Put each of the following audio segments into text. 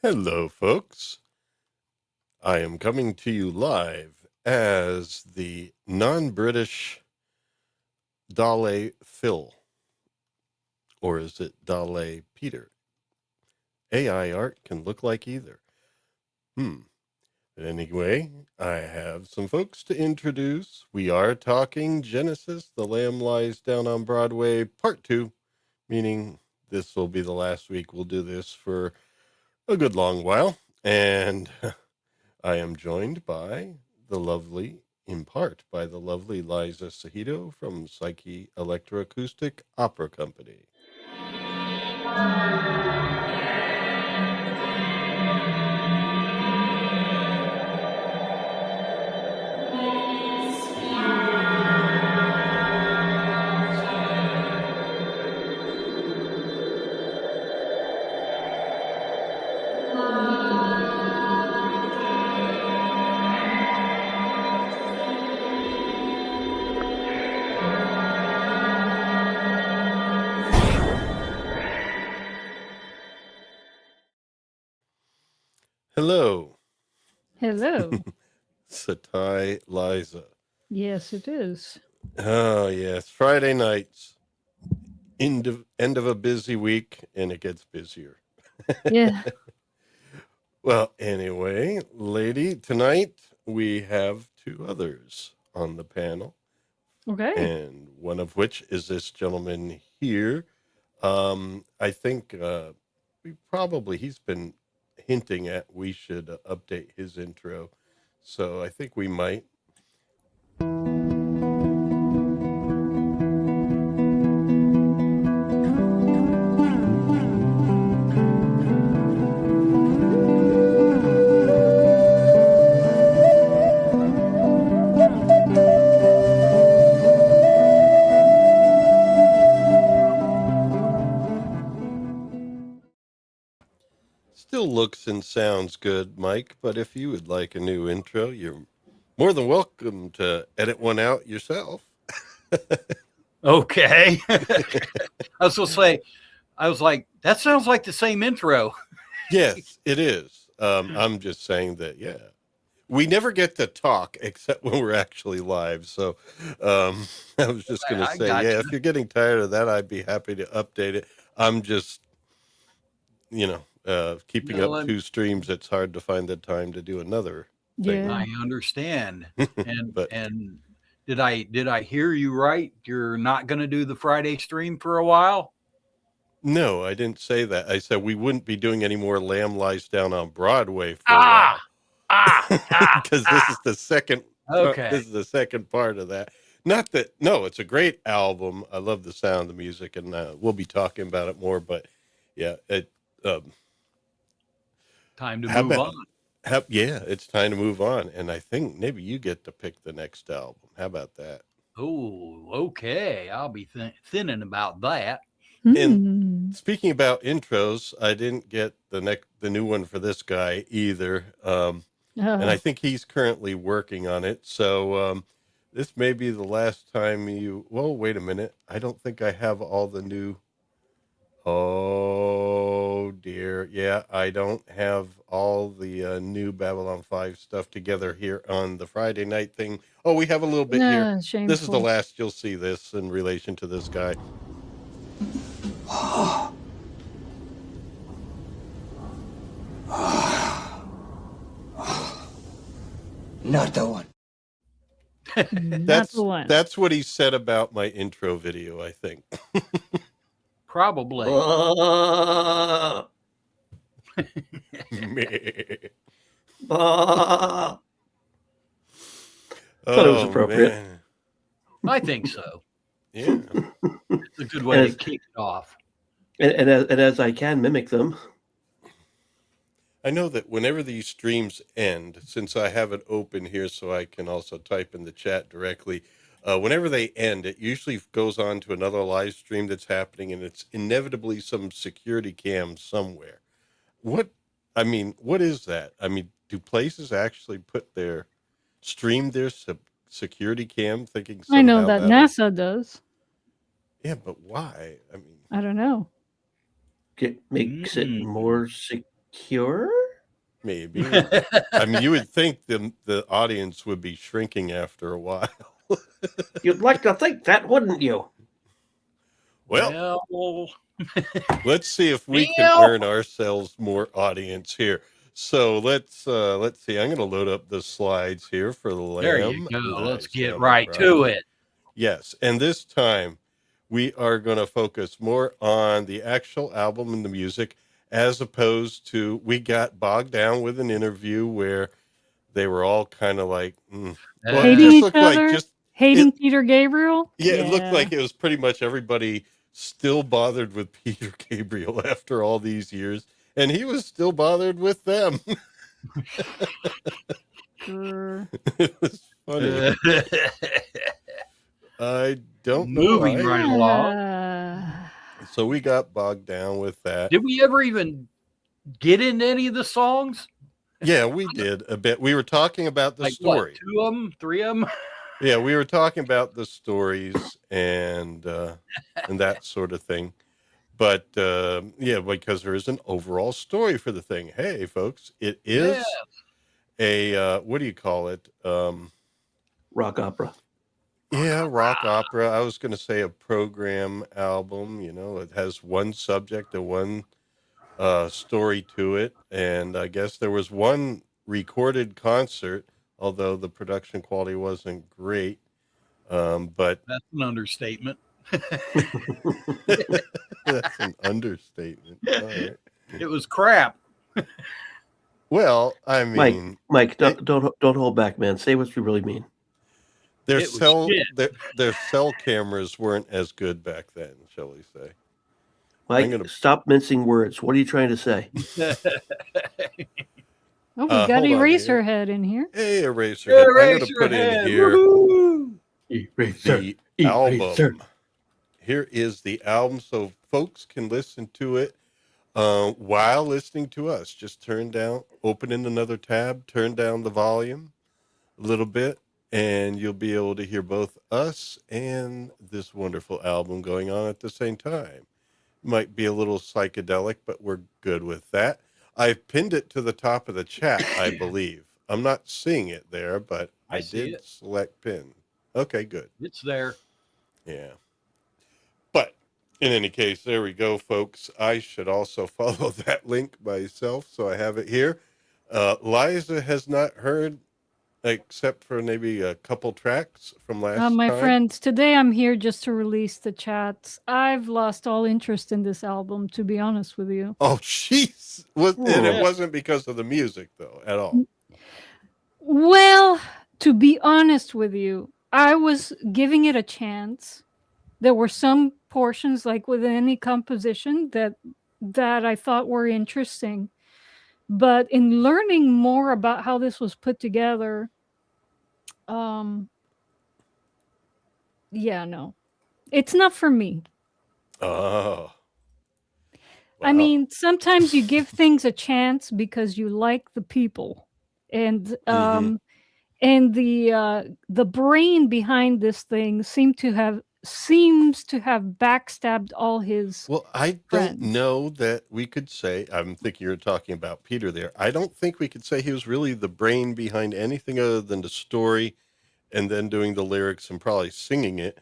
Hello, folks. I am coming to you live as the non-British Dale Phil, or is it Dale Peter? AI art can look like either. But anyway, I have some folks to introduce. We are talking Genesis, The Lamb Lies Down on Broadway, Part 2, meaning this will be the last week we'll do this for a good long while. And I am joined by in part by the lovely Liza Sahito from Psyche Electroacoustic Opera Company. Hello, Hello. Satai Liza. Yes, it is. Oh, yes, Friday nights, end of a busy week, and it gets busier. Yeah. Well, anyway, lady, tonight we have two others on the panel, Okay. and one of which is this gentleman here. I think he's been hinting at we should update his intro. So I think we might. Still looks and sounds good, Mike, but if you would like a new intro, you're more than welcome to edit one out yourself. Okay. I was like, that sounds like the same intro. Yes, it is. I'm just saying that, yeah. We never get to talk except when we're actually live. So I was just going to say, yeah, if you're getting tired of that, I'd be happy to update it. I'm just, keeping up two streams. It's hard to find the time to do another thing. Yeah. I understand. And did I hear you right? You're not going to do the Friday stream for a while? No, I didn't say that. I said we wouldn't be doing any more Lamb Lies Down on Broadway for a while. Because this is the second. Okay. This is the second part of that. Not that. No, it's a great album. I love the sound of the music, and we'll be talking about it more. But yeah, time to move on. Yeah, it's time to move on. And I think maybe you get to pick the next album. How about that? Oh, okay. I'll be thinking about that. And speaking about intros, I didn't get the new one for this guy either. And I think he's currently working on it. So this may be the last time well, wait a minute. I don't think I have all the new. Oh dear. Yeah, I don't have all the new Babylon 5 stuff together here on the Friday night thing. Oh, we have a little bit here. Shameful. This is the last you'll see this in relation to this guy. Not the one. Not the one. That's what he said about my intro video, I think. Probably. Thought it was appropriate. Man. I think so. Yeah. It's a good way to kick it off. And as I can mimic them. I know that whenever these streams end, since I have it open here so I can also type in the chat directly, whenever they end, it usually goes on to another live stream that's happening, and it's inevitably some security cam somewhere. What is that? I mean, do places actually stream their security cam thinking somehow I know that NASA does. Yeah, but why? I mean, It makes it more Cure? Maybe. I mean, you would think the audience would be shrinking after a while. You'd like to think that, wouldn't you? Well, Well, let's see if we can earn ourselves more audience here. So let's see. I'm going to load up the slides here for the Lamb. there you go. Nice, Let's get no right to problem. it. Yes, and this time we are going to focus more on the actual album and the music, as opposed to we got bogged down with an interview where they were all kind of like well, Hating it just each looked like other? just Hating Peter Gabriel? yeah, it looked like it was pretty much everybody still bothered with Peter Gabriel after all these years, and he was still bothered with them. Sure. It was funny. I don't know Moving why. right along. So we got bogged down with that. Did we ever even get into any of the songs? Yeah, we did a bit. We were talking about the Like story. what, 2 of them, 3 of them? Yeah, we were talking about the stories and that sort of thing. But yeah, because there is an overall story for the thing. Hey, folks, it is a what do you call it? Rock opera. Yeah, rock opera. I was going to say a program album. You know, it has one subject and one story to it, and I guess there was one recorded concert, although the production quality wasn't great. But That's an understatement. that's an understatement. All right. It was crap. Well, I mean, Mike, don't hold back, man. Say what you really mean. their It was shit. their cell cameras weren't as good back then, shall we say? Mike, stop mincing words. What are you trying to say? Oh, we got hold on Eraserhead in here. Hey, Eraserhead. I'm going to put in here the album. Here is the album, so folks can listen to it while listening to us. Just open in another tab, turn down the volume a little bit, and you'll be able to hear both us and this wonderful album going on at the same time. Might be a little psychedelic, but we're good with that. I've pinned it to the top of the chat, I believe. I'm not seeing it there, but I did select pin. Okay, good. It's there. Yeah. But in any case, there we go, folks. I should also follow that link myself, so I have it here. Liza has not heard, except for maybe a couple tracks from last time. My friends, today I'm here just to release the chats. I've lost all interest in this album, to be honest with you. Oh, jeez. And it wasn't because of the music, though, at all. Well, to be honest with you, I was giving it a chance. There were some portions, like with any composition, that I thought were interesting. But in learning more about how this was put together, yeah, no, it's not for me. Oh. Wow. I mean, sometimes you give things a chance because you like the people, and and the brain behind this thing seems to have backstabbed all his I friends. don't know that we could say, I'm thinking you're talking about Peter there. I don't think we could say he was really the brain behind anything other than the story and then doing the lyrics and probably singing it.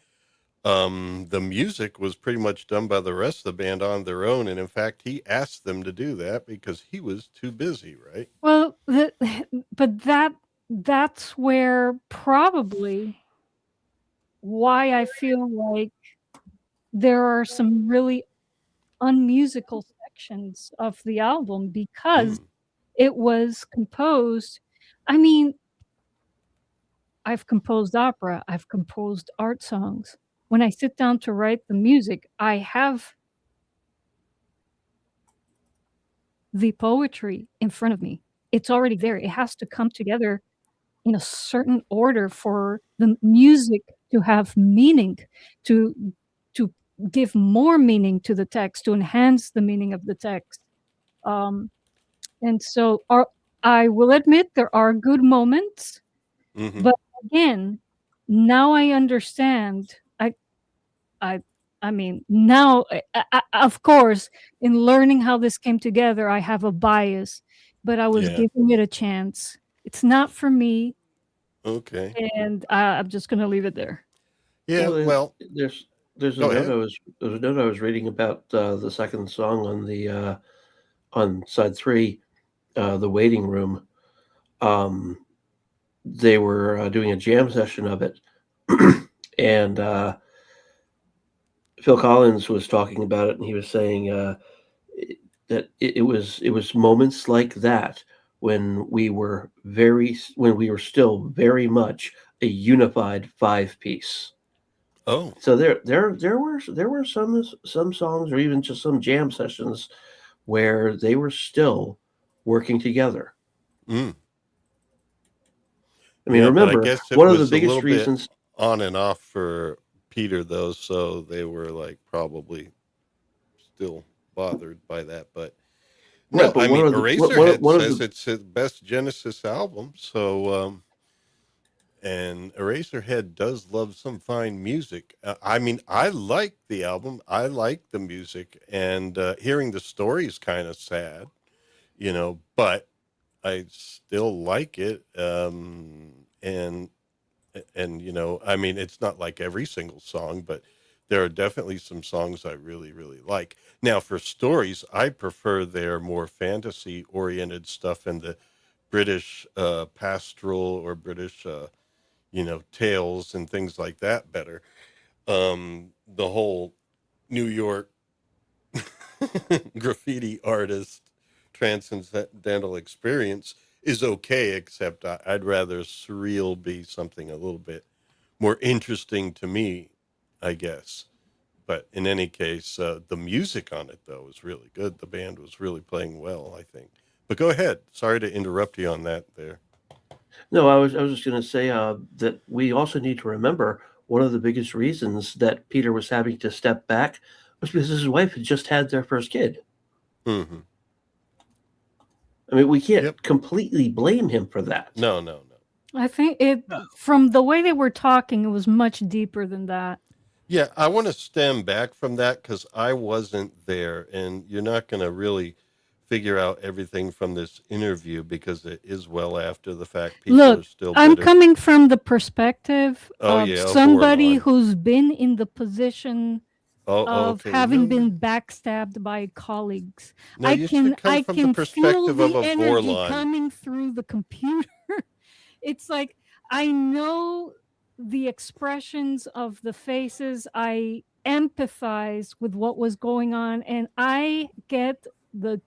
The music was pretty much done by the rest of the band on their own. And in fact, he asked them to do that because he was too busy, right? Well, but that's where probably why I feel like there are some really unmusical sections of the album, because it was composed. I mean, I've composed opera, I've composed art songs. When I sit down to write the music, I have the poetry in front of me. It's already there. It has to come together in a certain order for the music to have meaning, to give more meaning to the text, to enhance the meaning of the text. And so I will admit there are good moments, but again, now I understand. I mean, now, of course, in learning how this came together, I have a bias, but I was giving it a chance. It's not for me. Okay. And I'm just going to leave it there. Yeah. Well, there's a note I was reading about the second song on the on side 3, the waiting room. They were doing a jam session of it, and Phil Collins was talking about it, and he was saying that it was moments like that when we were still very much a unified 5-piece. Oh, so there were some songs, or even just some jam sessions, where they were still working together. I mean, remember, one of the biggest reasons on and off for Peter, though, so they were like probably still bothered by that. But no, I mean, Eraserhead says it's his best Genesis album. So, and Eraserhead does love some fine music. I mean, I like the album. I like the music, and hearing the story is kind of sad, but I still like it. And I mean, it's not like every single song, but there are definitely some songs I really, really like. Now, for stories, I prefer their more fantasy-oriented stuff and the British pastoral or British, tales and things like that better. The whole New York graffiti artist transcendental experience is okay, except I'd rather surreal be something a little bit more interesting to me, I guess. But in any case, the music on it, though, was really good. The band was really playing well, I think. But go ahead. Sorry to interrupt you on that there. No, I was just going to say that we also need to remember one of the biggest reasons that Peter was having to step back was because his wife had just had their first kid. Mm-hmm. I mean, we can't completely blame him for that. No. I think from the way they were talking, it was much deeper than that. Yeah, I want to stem back from that because I wasn't there, and you're not going to really figure out everything from this interview because it is well after the fact. People are still bitter. I'm coming from the perspective of somebody who's been in the position of having been backstabbed by colleagues. No, I can feel the energy coming through the computer. It's like I know the expressions of the faces. I empathize with what was going on, and I get the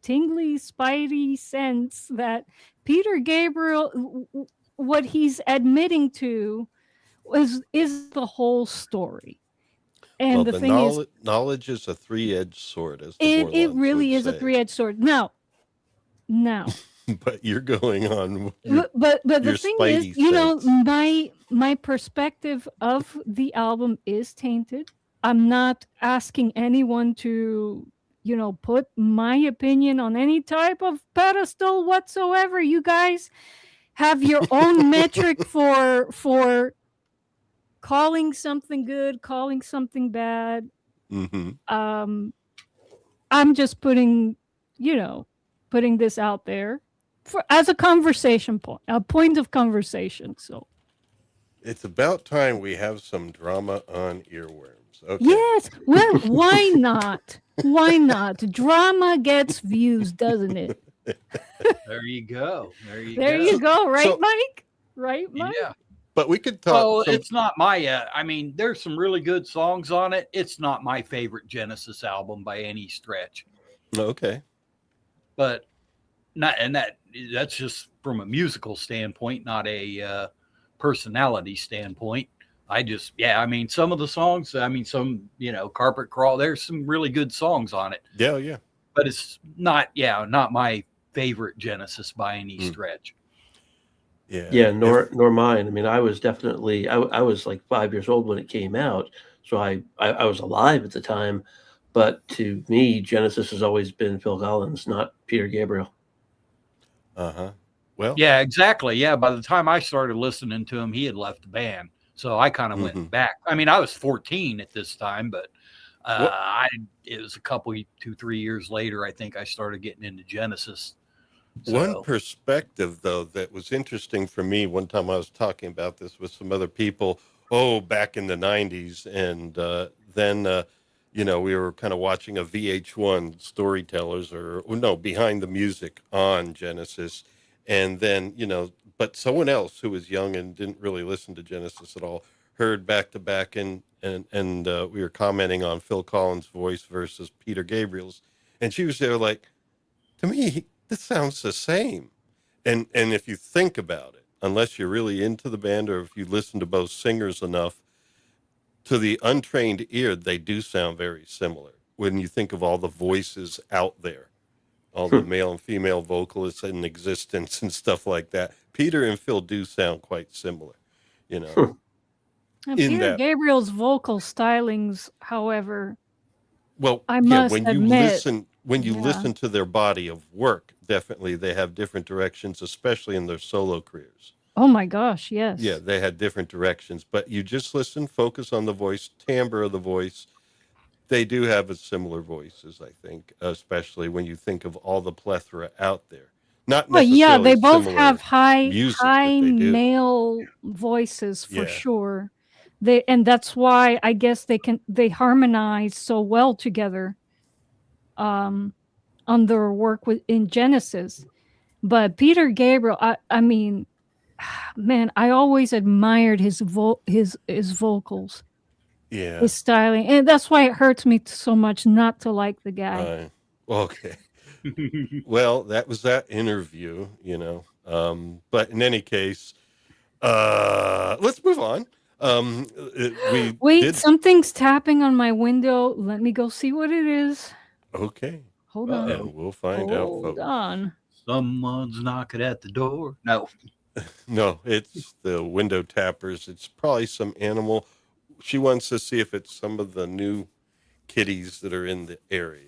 tingly, spidey sense that Peter Gabriel, what he's admitting to, is the whole story. And the thing is, knowledge is a three-edged sword. As it really is a three-edged sword. Now. But you're going on. But the thing is, my perspective of the album is tainted. I'm not asking anyone to, put my opinion on any type of pedestal whatsoever. You guys have your own metric for calling something good, calling something bad. Mm-hmm. I'm just putting this out there as a conversation point, a point of conversation. So it's about time we have some drama on earworms. Okay. Yes. Well, why not? Why not? Drama gets views, doesn't it? There you go. There you go. Right, Mike? Right, Mike? Yeah. But we could talk. Well, it's not my. I mean, there's some really good songs on it. It's not my favorite Genesis album by any stretch. Okay. But that's just from a musical standpoint, not a personality standpoint. I mean, some of the songs, Carpet Crawl, there's some really good songs on it. Yeah. But it's not my favorite Genesis by any stretch. Yeah, nor mine. I mean, I was definitely, I was like 5 years old when it came out, so I was alive at the time. But to me, Genesis has always been Phil Collins, not Peter Gabriel. Uh-huh. Well. Yeah, exactly. Yeah, by the time I started listening to him, he had left the band. So I kind of went back. I mean, I was 14 at this time, but It was a couple, 2-3 years later, I think I started getting into Genesis. One perspective, though, that was interesting for me, one time I was talking about this with some other people, back in the 90s, and then, we were kind of watching a VH1 storytellers behind the music on Genesis, and then, but someone else who was young and didn't really listen to Genesis at all heard back to back, and we were commenting on Phil Collins' voice versus Peter Gabriel's, and she was there like, to me, this sounds the same. And if you think about it, unless you're really into the band or if you listen to both singers enough, to the untrained ear, they do sound very similar. When you think of all the voices out there, all the male and female vocalists in existence and stuff like that, Peter and Phil do sound quite similar, Peter Gabriel's vocal stylings, however, well, I must when admit, you listen to their body of work, definitely they have different directions, especially in their solo careers. Oh my gosh, yes. Yeah, they had different directions, but you just listen, focus on the voice, timbre of the voice. They do have a similar voices, I think, especially when you think of all the plethora out there. Not necessarily yeah, they both similar have high music that they do. male voices for sure. And that's why I guess they harmonize so well together on their work in Genesis. But Peter Gabriel, I mean, man, I always admired his vocals. Yeah. His styling. And that's why it hurts me so much not to like the guy. Okay. Well, that was that interview, but in any case, let's move on. Something's tapping on my window. Let me go see what it is. Okay. Hold on. And we'll find out, folks. Hold on. Someone's knocking at the door. No, it's the window tappers. It's probably some animal. She wants to see if it's some of the new kitties that are in the area.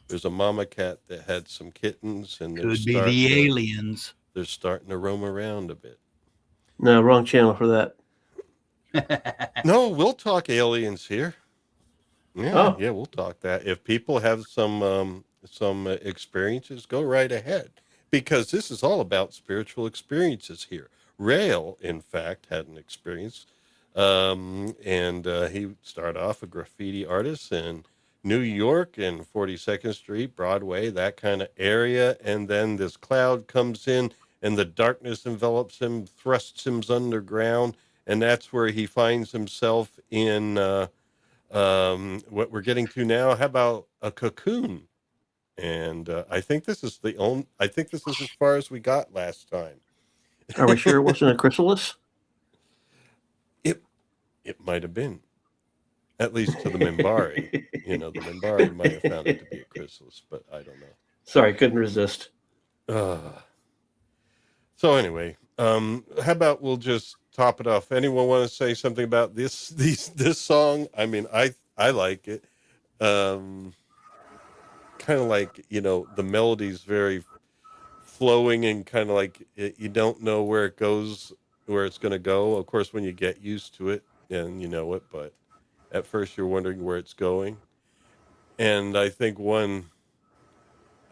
There's a mama cat that had some kittens, and could be the aliens. They're starting to roam around a bit. No, wrong channel for that. No, we'll talk aliens here. Yeah, we'll talk that. If people have some experiences, go right ahead, because this is all about spiritual experiences here. Rael, in fact, had an experience, and he started off a graffiti artist in New York and 42nd Street, Broadway, that kind of area, and then this cloud comes in, and the darkness envelops him, thrusts him underground, and that's where he finds himself in what we're getting to now. How about a cocoon? And I think this is as far as we got last time. Are we sure it wasn't a chrysalis? It might have been, at least to the Mimbari. The Mimbari might have found it to be a chrysalis, but I don't know. Sorry, couldn't resist. So anyway, how about we'll just top it off? Anyone want to say something about this song? I mean, I like it. Kind of like, the melody's very flowing and kind of like you don't know where it goes, where it's going to go. Of course, when you get used to it, and you know it, but at first you're wondering where it's going. And I think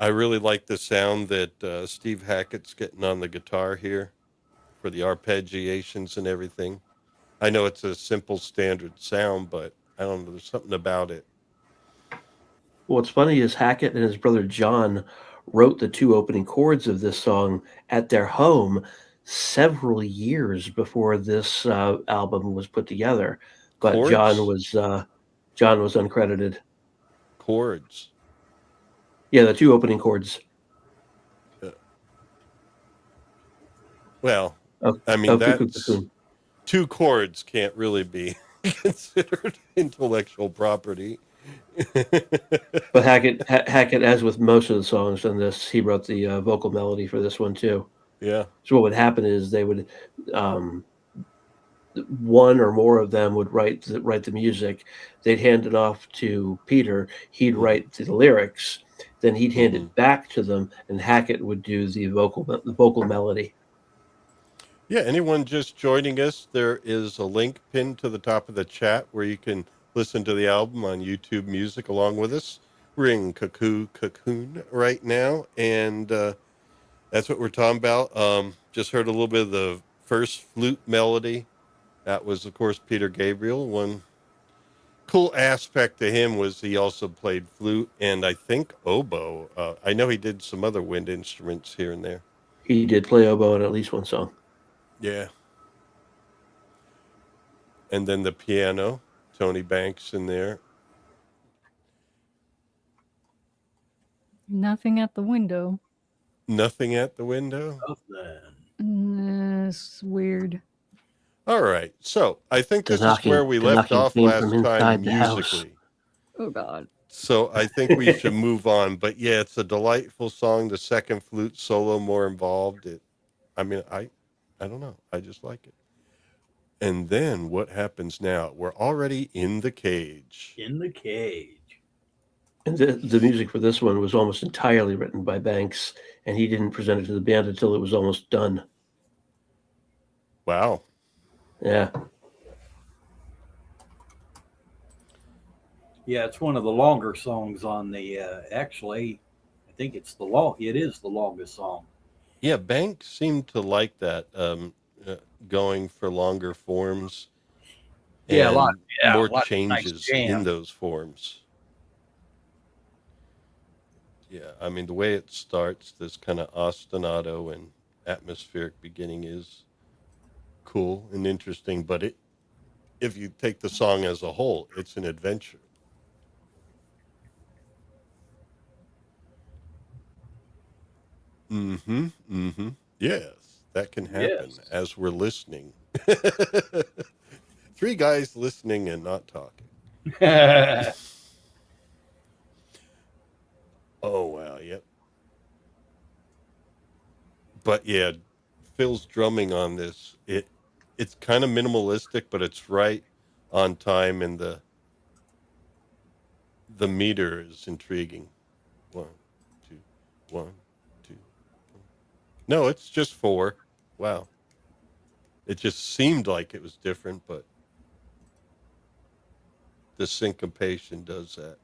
I really like the sound that Steve Hackett's getting on the guitar here for the arpeggiations and everything. I know it's a simple standard sound, but I don't know, there's something about it. What's funny is Hackett and his brother John wrote the two opening chords of this song at their home several years before this album was put together. But chords? John was uncredited. Chords. Yeah, the two opening chords. Well, I mean, that's two chords can't really be considered intellectual property. But Hackett, as with most of the songs on this, he wrote the vocal melody for this one too. Yeah. So what would happen is they would, one or more of them would write the music. They'd hand it off to Peter. He'd write the lyrics. Then he'd hand it back to them, and Hackett would do the vocal melody. Yeah. Anyone just joining us? There is a link pinned to the top of the chat where you can listen to the album on YouTube Music along with us. We're in Cocoon right now, and that's what we're talking about. Just heard a little bit of the first flute melody. That was, of course, Peter Gabriel. One cool aspect to him was he also played flute and I think oboe. I know he did some other wind instruments here and there. He did play oboe in at least one song. Yeah. And then the piano, Tony Banks in there. Nothing at the window. Nothing at the window? It's weird. All right. So I think this is where we left off last time musically. Oh, God. So I think we should move on. But yeah, it's a delightful song. The second flute solo more involved. I don't know. I just like it. And then what happens now? We're already in the cage. In the cage. And the music for this one was almost entirely written by Banks, and he didn't present it to the band until it was almost done. Wow. Yeah. Yeah, it's one of the longer songs on the. Actually, I think it is the longest song. Yeah, Banks seemed to like that, going for longer forms. Yeah, and more a lot changes nice in those forms. Yeah, I mean, the way it starts, this kind of ostinato and atmospheric beginning is cool and interesting, but if you take the song as a whole, it's an adventure. Yes, that can happen as we're listening. Three guys listening and not talking. Oh, wow, yep. But yeah, Phil's drumming on this. It's kind of minimalistic, but it's right on time, and the meter is intriguing. 1, 2, 1, 2. 1. No, it's just 4. Wow. It just seemed like it was different, but the syncopation does that.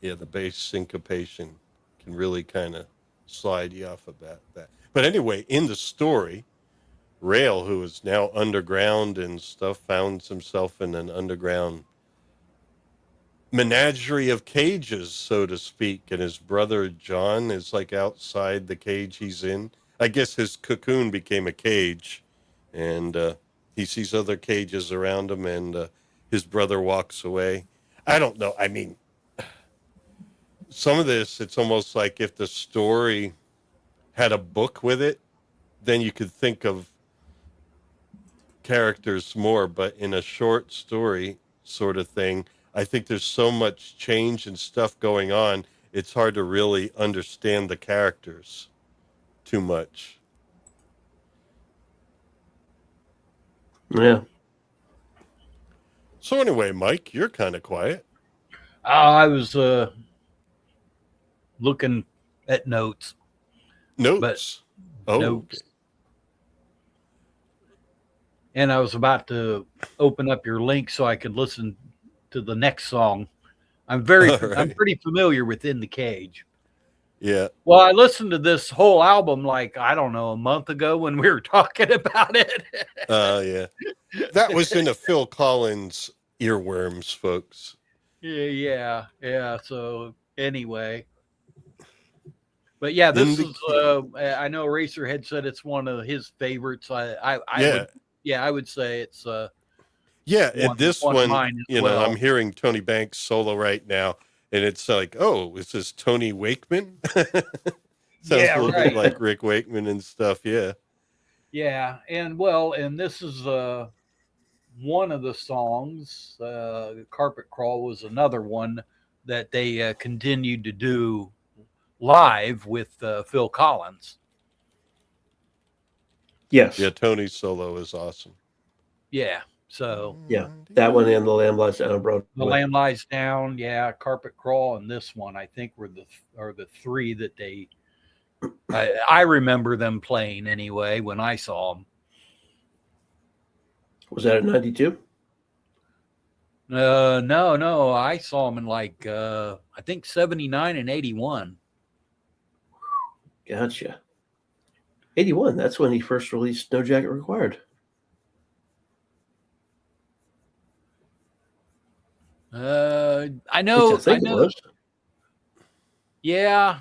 Yeah, the bass syncopation can really kind of slide you off about that. But anyway, in the story, Rael, who is now underground and stuff, found himself in an underground menagerie of cages, so to speak. And his brother John is like outside the cage he's in. I guess his cocoon became a cage, and he sees other cages around him, and his brother walks away. I don't know. I mean, some of this, it's almost like if the story had a book with it, then you could think of characters more, but in a short story sort of thing, I think there's so much change and stuff going on, it's hard to really understand the characters too much. Yeah. So anyway, Mike, you're kind of quiet. I was looking at notes. Notes? Notes. Okay. And I was about to open up your link so I could listen to the next song. I'm pretty familiar with In the Cage. Yeah. Well, I listened to this whole album like, I don't know, a month ago when we were talking about it. Yeah. That was in a Phil Collins earworms, folks. Yeah. So anyway. But yeah, this is I know Eraserhead said it's one of his favorites. I would say it's and this one, I'm hearing Tony Banks solo right now, and it's like, oh, is this Tony Wakeman? Sounds a little bit like Rick Wakeman and stuff, yeah. Yeah, and this is one of the songs. Carpet Crawl was another one that they continued to do live with Phil Collins. Yes. Yeah, Tony's solo is awesome. Yeah. So yeah, that one and The Lamb Lies Down on Broadway. The Lamb Lies Down, yeah, Carpet Crawl, and this one I think were the three that they. I remember them playing anyway when I saw them. Was that at 92? No. I saw him in like I think 79 and 81. Gotcha. 81. That's when he first released No Jacket Required. I know. I think it was. Yeah.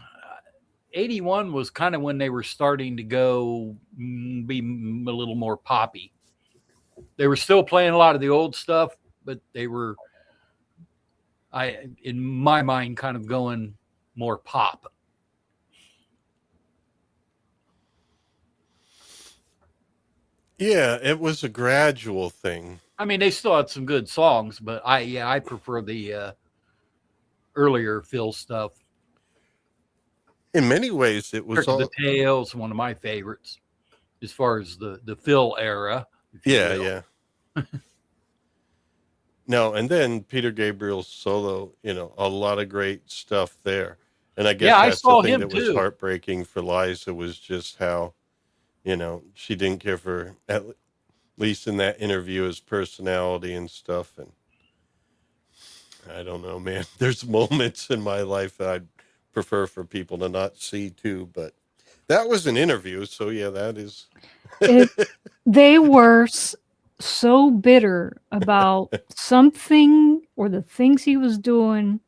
81 was kind of when they were starting to go be a little more poppy. They were still playing a lot of the old stuff, but they were, in my mind, kind of going more pop. Yeah, it was a gradual thing. I mean, they still had some good songs, but I prefer the earlier Phil stuff. In many ways, it was all the Tales, one of my favorites, as far as the Phil era. Yeah. No, and then Peter Gabriel's solo, a lot of great stuff there. And I guess that's the thing that was heartbreaking for Liza was just how, she didn't care for, at least in that interview, his personality and stuff. And I don't know, man. There's moments in my life that I'd prefer for people to not see too, but that was an interview. So yeah, that is. They were so bitter about something or the things he was doing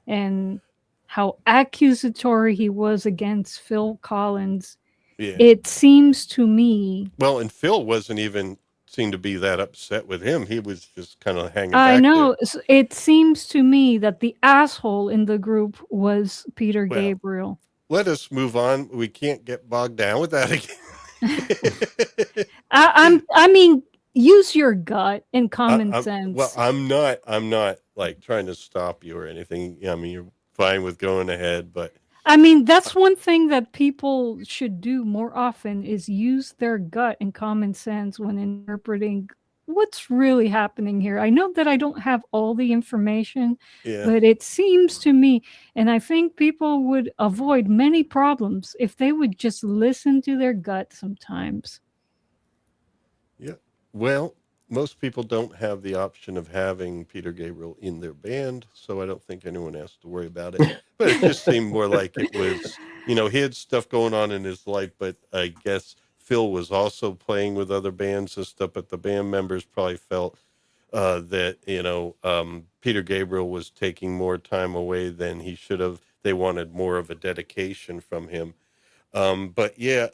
and how accusatory he was against Phil Collins. Yeah. It seems to me. Well, and Phil wasn't even seemed to be that upset with him. He was just kind of hanging back. I know. It seems to me that the asshole in the group was Peter Gabriel. Let us move on. We can't get bogged down with that again. I mean, use your gut and common sense. Well, I'm not like trying to stop you or anything. I mean, you're fine with going ahead, but I mean, that's one thing that people should do more often is use their gut and common sense when interpreting what's really happening here. I know that I don't have all the information, but it seems to me, and I think people would avoid many problems if they would just listen to their gut sometimes. Yeah. Well, most people don't have the option of having Peter Gabriel in their band, so I don't think anyone has to worry about it. But it just seemed more like it was, he had stuff going on in his life, but I guess Phil was also playing with other bands and stuff, but the band members probably felt that, Peter Gabriel was taking more time away than he should have. They wanted more of a dedication from him. But yeah,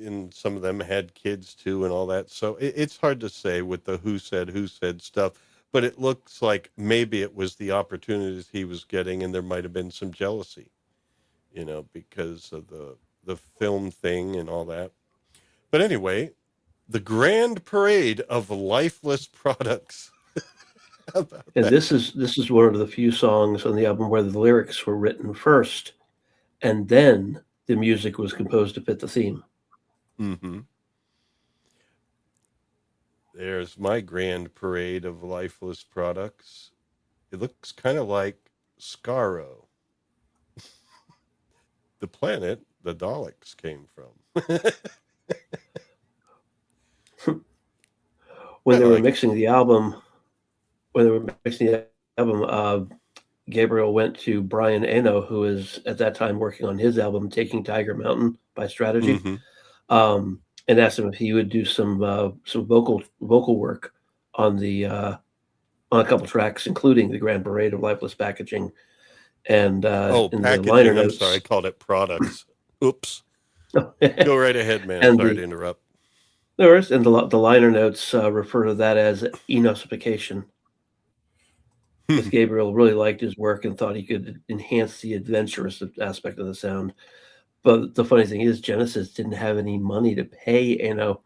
and some of them had kids too and all that. So it's hard to say with the who said stuff, but it looks like maybe it was the opportunities he was getting and there might've been some jealousy, because of the film thing and all that. But anyway, the grand parade of lifeless products. And this is one of the few songs on the album where the lyrics were written first and then the music was composed to fit the theme. Mm-hmm. There's my grand parade of lifeless products. It looks kind of like Skaro, the planet the Daleks came from. When they were mixing the album, Gabriel went to Brian Eno, who is at that time working on his album Taking Tiger Mountain by Strategy, and asked him if he would do some vocal work on a couple tracks, including the Grand Parade of Lifeless Packaging. And in packaging, the liner notes, I'm sorry, I called it products. Oops. Go right ahead, man. And sorry to interrupt. No worries. And the liner notes refer to that as enosification. Because Gabriel really liked his work and thought he could enhance the adventurous aspect of the sound. But the funny thing is, Genesis didn't have any money to pay Eno.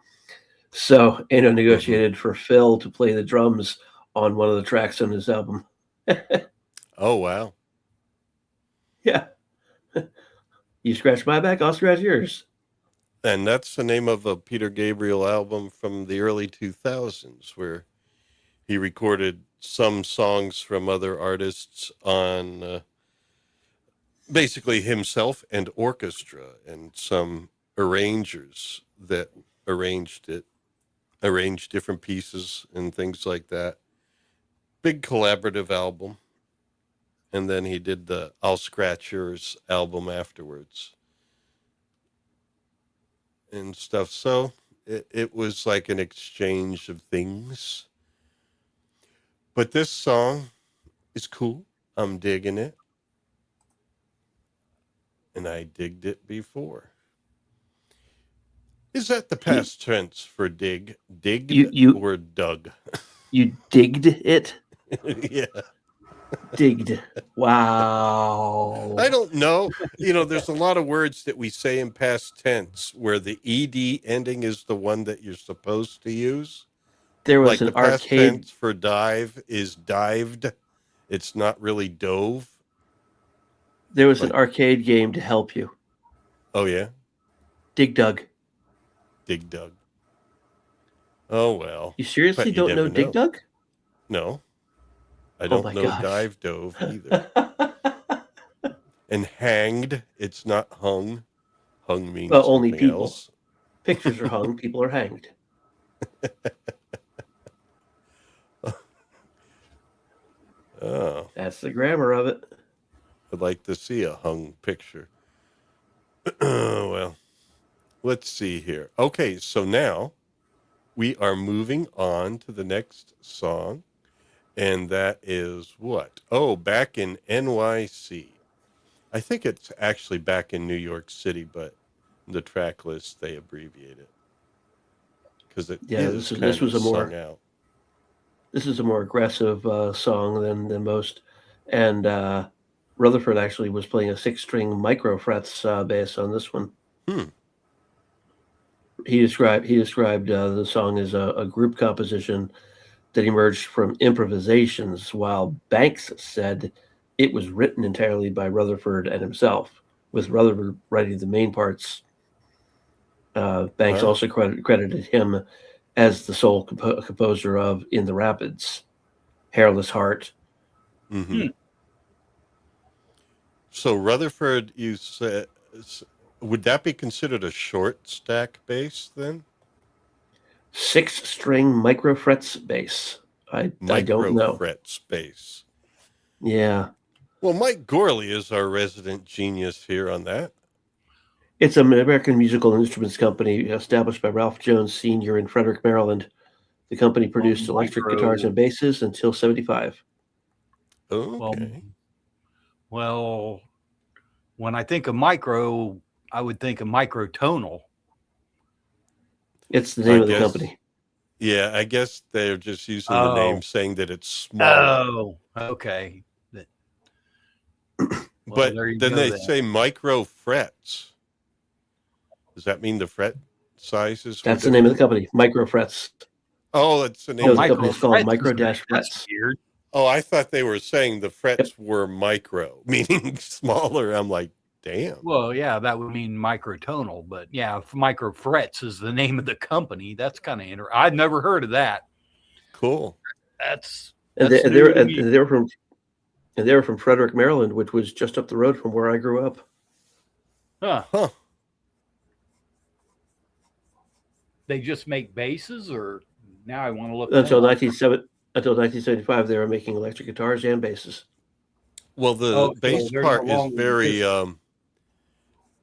So Eno negotiated for Phil to play the drums on one of the tracks on his album. Oh, wow. Yeah. You scratch my back, I'll scratch yours. And that's the name of a Peter Gabriel album from the early 2000s, where he recorded some songs from other artists on basically himself and orchestra and some arrangers that arranged it. arrange different pieces and things like that. Big collaborative album. And then he did the I'll Scratch Yours album afterwards and stuff. So it was like an exchange of things. But this song is cool. I'm digging it. And I digged it before. Is that the past tense for dig? Digged or dug? You digged it? Yeah. Digged. Wow. I don't know. There's a lot of words that we say in past tense where the ed ending is the one that you're supposed to use. There was like an the past arcade tense for dive is dived. It's not really dove. There was an arcade game to help you. Oh yeah. Dig Dug. Dig Dug. Oh well. You seriously don't know Dig Dug? No. I don't know dive dove either. And hanged, it's not hung. Hung means only people. Else. Pictures are hung, people are hanged. Oh. That's the grammar of it. I'd like to see a hung picture. Well, let's see here. Okay, so now we are moving on to the next song. And that is what? Oh, Back in NYC. I think it's actually Back in New York City, but the track list, they abbreviate it. Because this was a more out. This is a more aggressive song than most. And Rutherford actually was playing a 6-string micro frets bass on this one. He described the song as a group composition that emerged from improvisations, while Banks said it was written entirely by Rutherford and himself, with Rutherford writing the main parts. Banks also credited him as the sole composer of In the Rapids, Hairless Heart. Mm-hmm. So Rutherford, you said, would that be considered a short stack bass then? 6-string micro frets bass. I don't know. Micro frets bass. Yeah. Well, Mike Gorley is our resident genius here on that. It's an American musical instruments company established by Ralph Jones Sr. in Frederick, Maryland. The company produced electric guitars and basses until 1975. Okay. Well, when I think of micro, I would think of microtonal. It's the name of the company. Yeah, I guess they're just using the name, saying that it's small. Oh, okay. But then they say micro frets. Does that mean the fret sizes? That's the name of the company, Micro Frets. Oh, that's the name of the company. It's called Micro-Frets. Oh, I thought they were saying the frets were micro, meaning smaller. I'm like, damn. Well, yeah, that would mean microtonal, but yeah, if Micro Frets is the name of the company, that's kind of interesting. I'd never heard of that. Cool. They were from Frederick, Maryland, which was just up the road from where I grew up. Huh. They just make basses, or now I want to look. Until 1975, they were making electric guitars and basses. Well, the bass part is very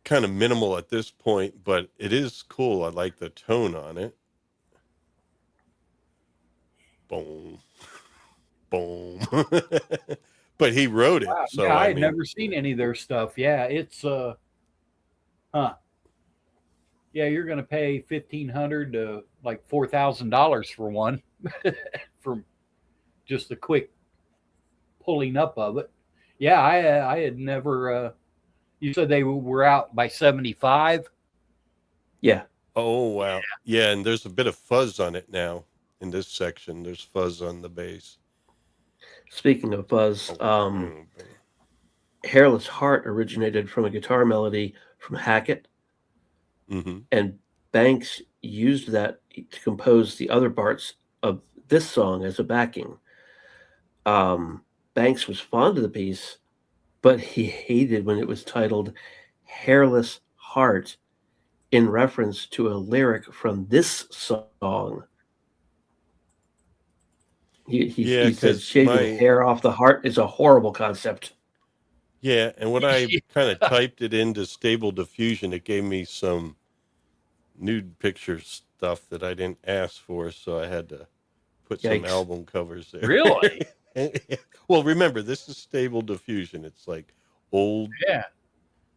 kind of minimal at this point, but it is cool. I like the tone on it. Boom. Boom. But he wrote it. Wow. So yeah, I had never seen any of their stuff. Yeah, it's yeah, you're going to pay $1,500 to like $4,000 for one, from just a quick pulling up of it. Yeah, I had never. You said they were out by 1975. Yeah. Oh wow. Yeah, and there's a bit of fuzz on it now in this section. There's fuzz on the bass. Speaking of fuzz, Hairless Heart originated from a guitar melody from Hackett. Mm-hmm. And Banks used that to compose the other parts of this song as a backing. Banks was fond of the piece, but he hated when it was titled Hairless Heart in reference to a lyric from this song He says shaving hair off the heart is a horrible concept. Yeah, and when I kind of typed it into Stable Diffusion, it gave me some nude picture stuff that I didn't ask for, so I had to put some album covers there. Really? Well, remember, this is Stable Diffusion. It's like old,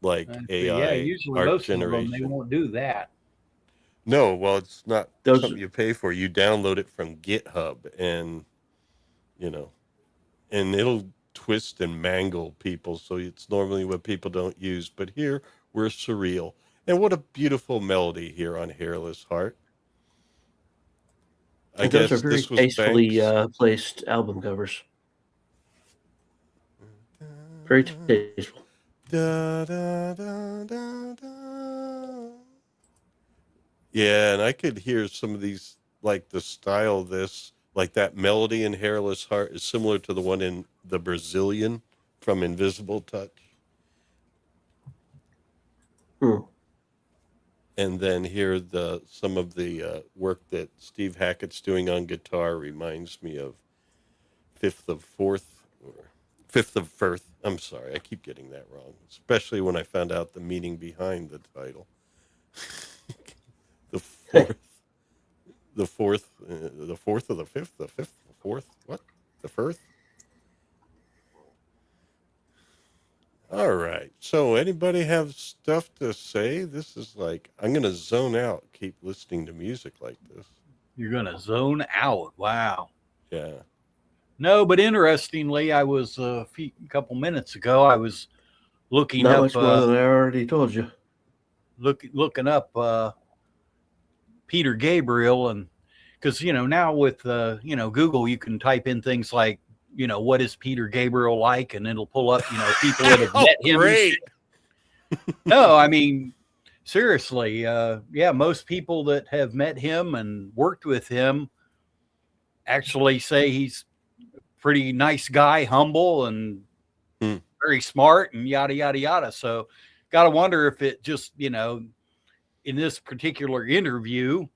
like AI usually art most generation. of them, they won't do that. No, well, it's not something you pay for. You download it from GitHub, and and it'll twist and mangle people, so it's normally what people don't use. But here we're surreal, and what a beautiful melody here on Hairless Heart. I guess those are very tastefully placed album covers. Very tasteful. Da, da, da, da, da. Yeah, and I could hear some of these, like the style of this, like that melody in Hairless Heart is similar to the one in The Brazilian from Invisible Touch. And then here some of the work that Steve Hackett's doing on guitar reminds me of Fifth of Firth. I'm sorry, I keep getting that wrong, especially when I found out the meaning behind the title. The fourth of the fifth, the fifth, the fourth, what? The first? All right. So anybody have stuff to say? This is like, I'm going to zone out, keep listening to music like this. You're going to zone out. Wow. Yeah. No, but interestingly, I was a couple minutes ago, I was looking up. Not much more than I already told you. Looking up Peter Gabriel, and because, now with, Google, you can type in things like, what is Peter Gabriel like? And it'll pull up, people that have met him. Great. No, I mean, seriously. Most people that have met him and worked with him actually say he's a pretty nice guy, humble and very smart and yada, yada, yada. So got to wonder if it just, in this particular interview,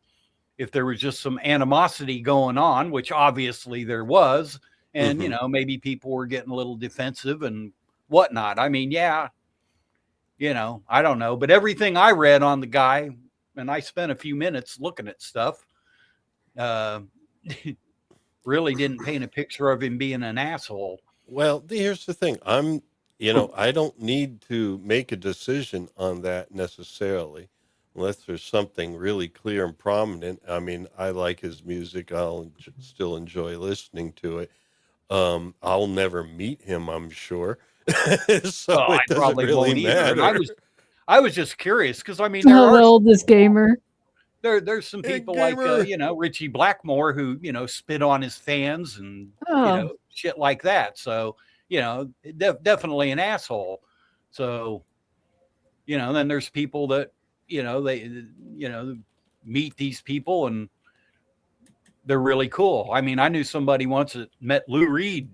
if there was just some animosity going on, which obviously there was. And, maybe people were getting a little defensive and whatnot. I mean, I don't know. But everything I read on the guy, and I spent a few minutes looking at stuff, really didn't paint a picture of him being an asshole. Well, here's the thing. I don't need to make a decision on that necessarily, unless there's something really clear and prominent. I mean, I like his music. I'll still enjoy listening to it. I'll never meet him, I'm sure. So it doesn't really matter. I was just curious because I mean, the oldest gamer. There's some people like Richie Blackmore who spit on his fans and shit like that. So definitely an asshole. So then there's people that they meet these people and they're really cool. I mean, I knew somebody once that met Lou Reed,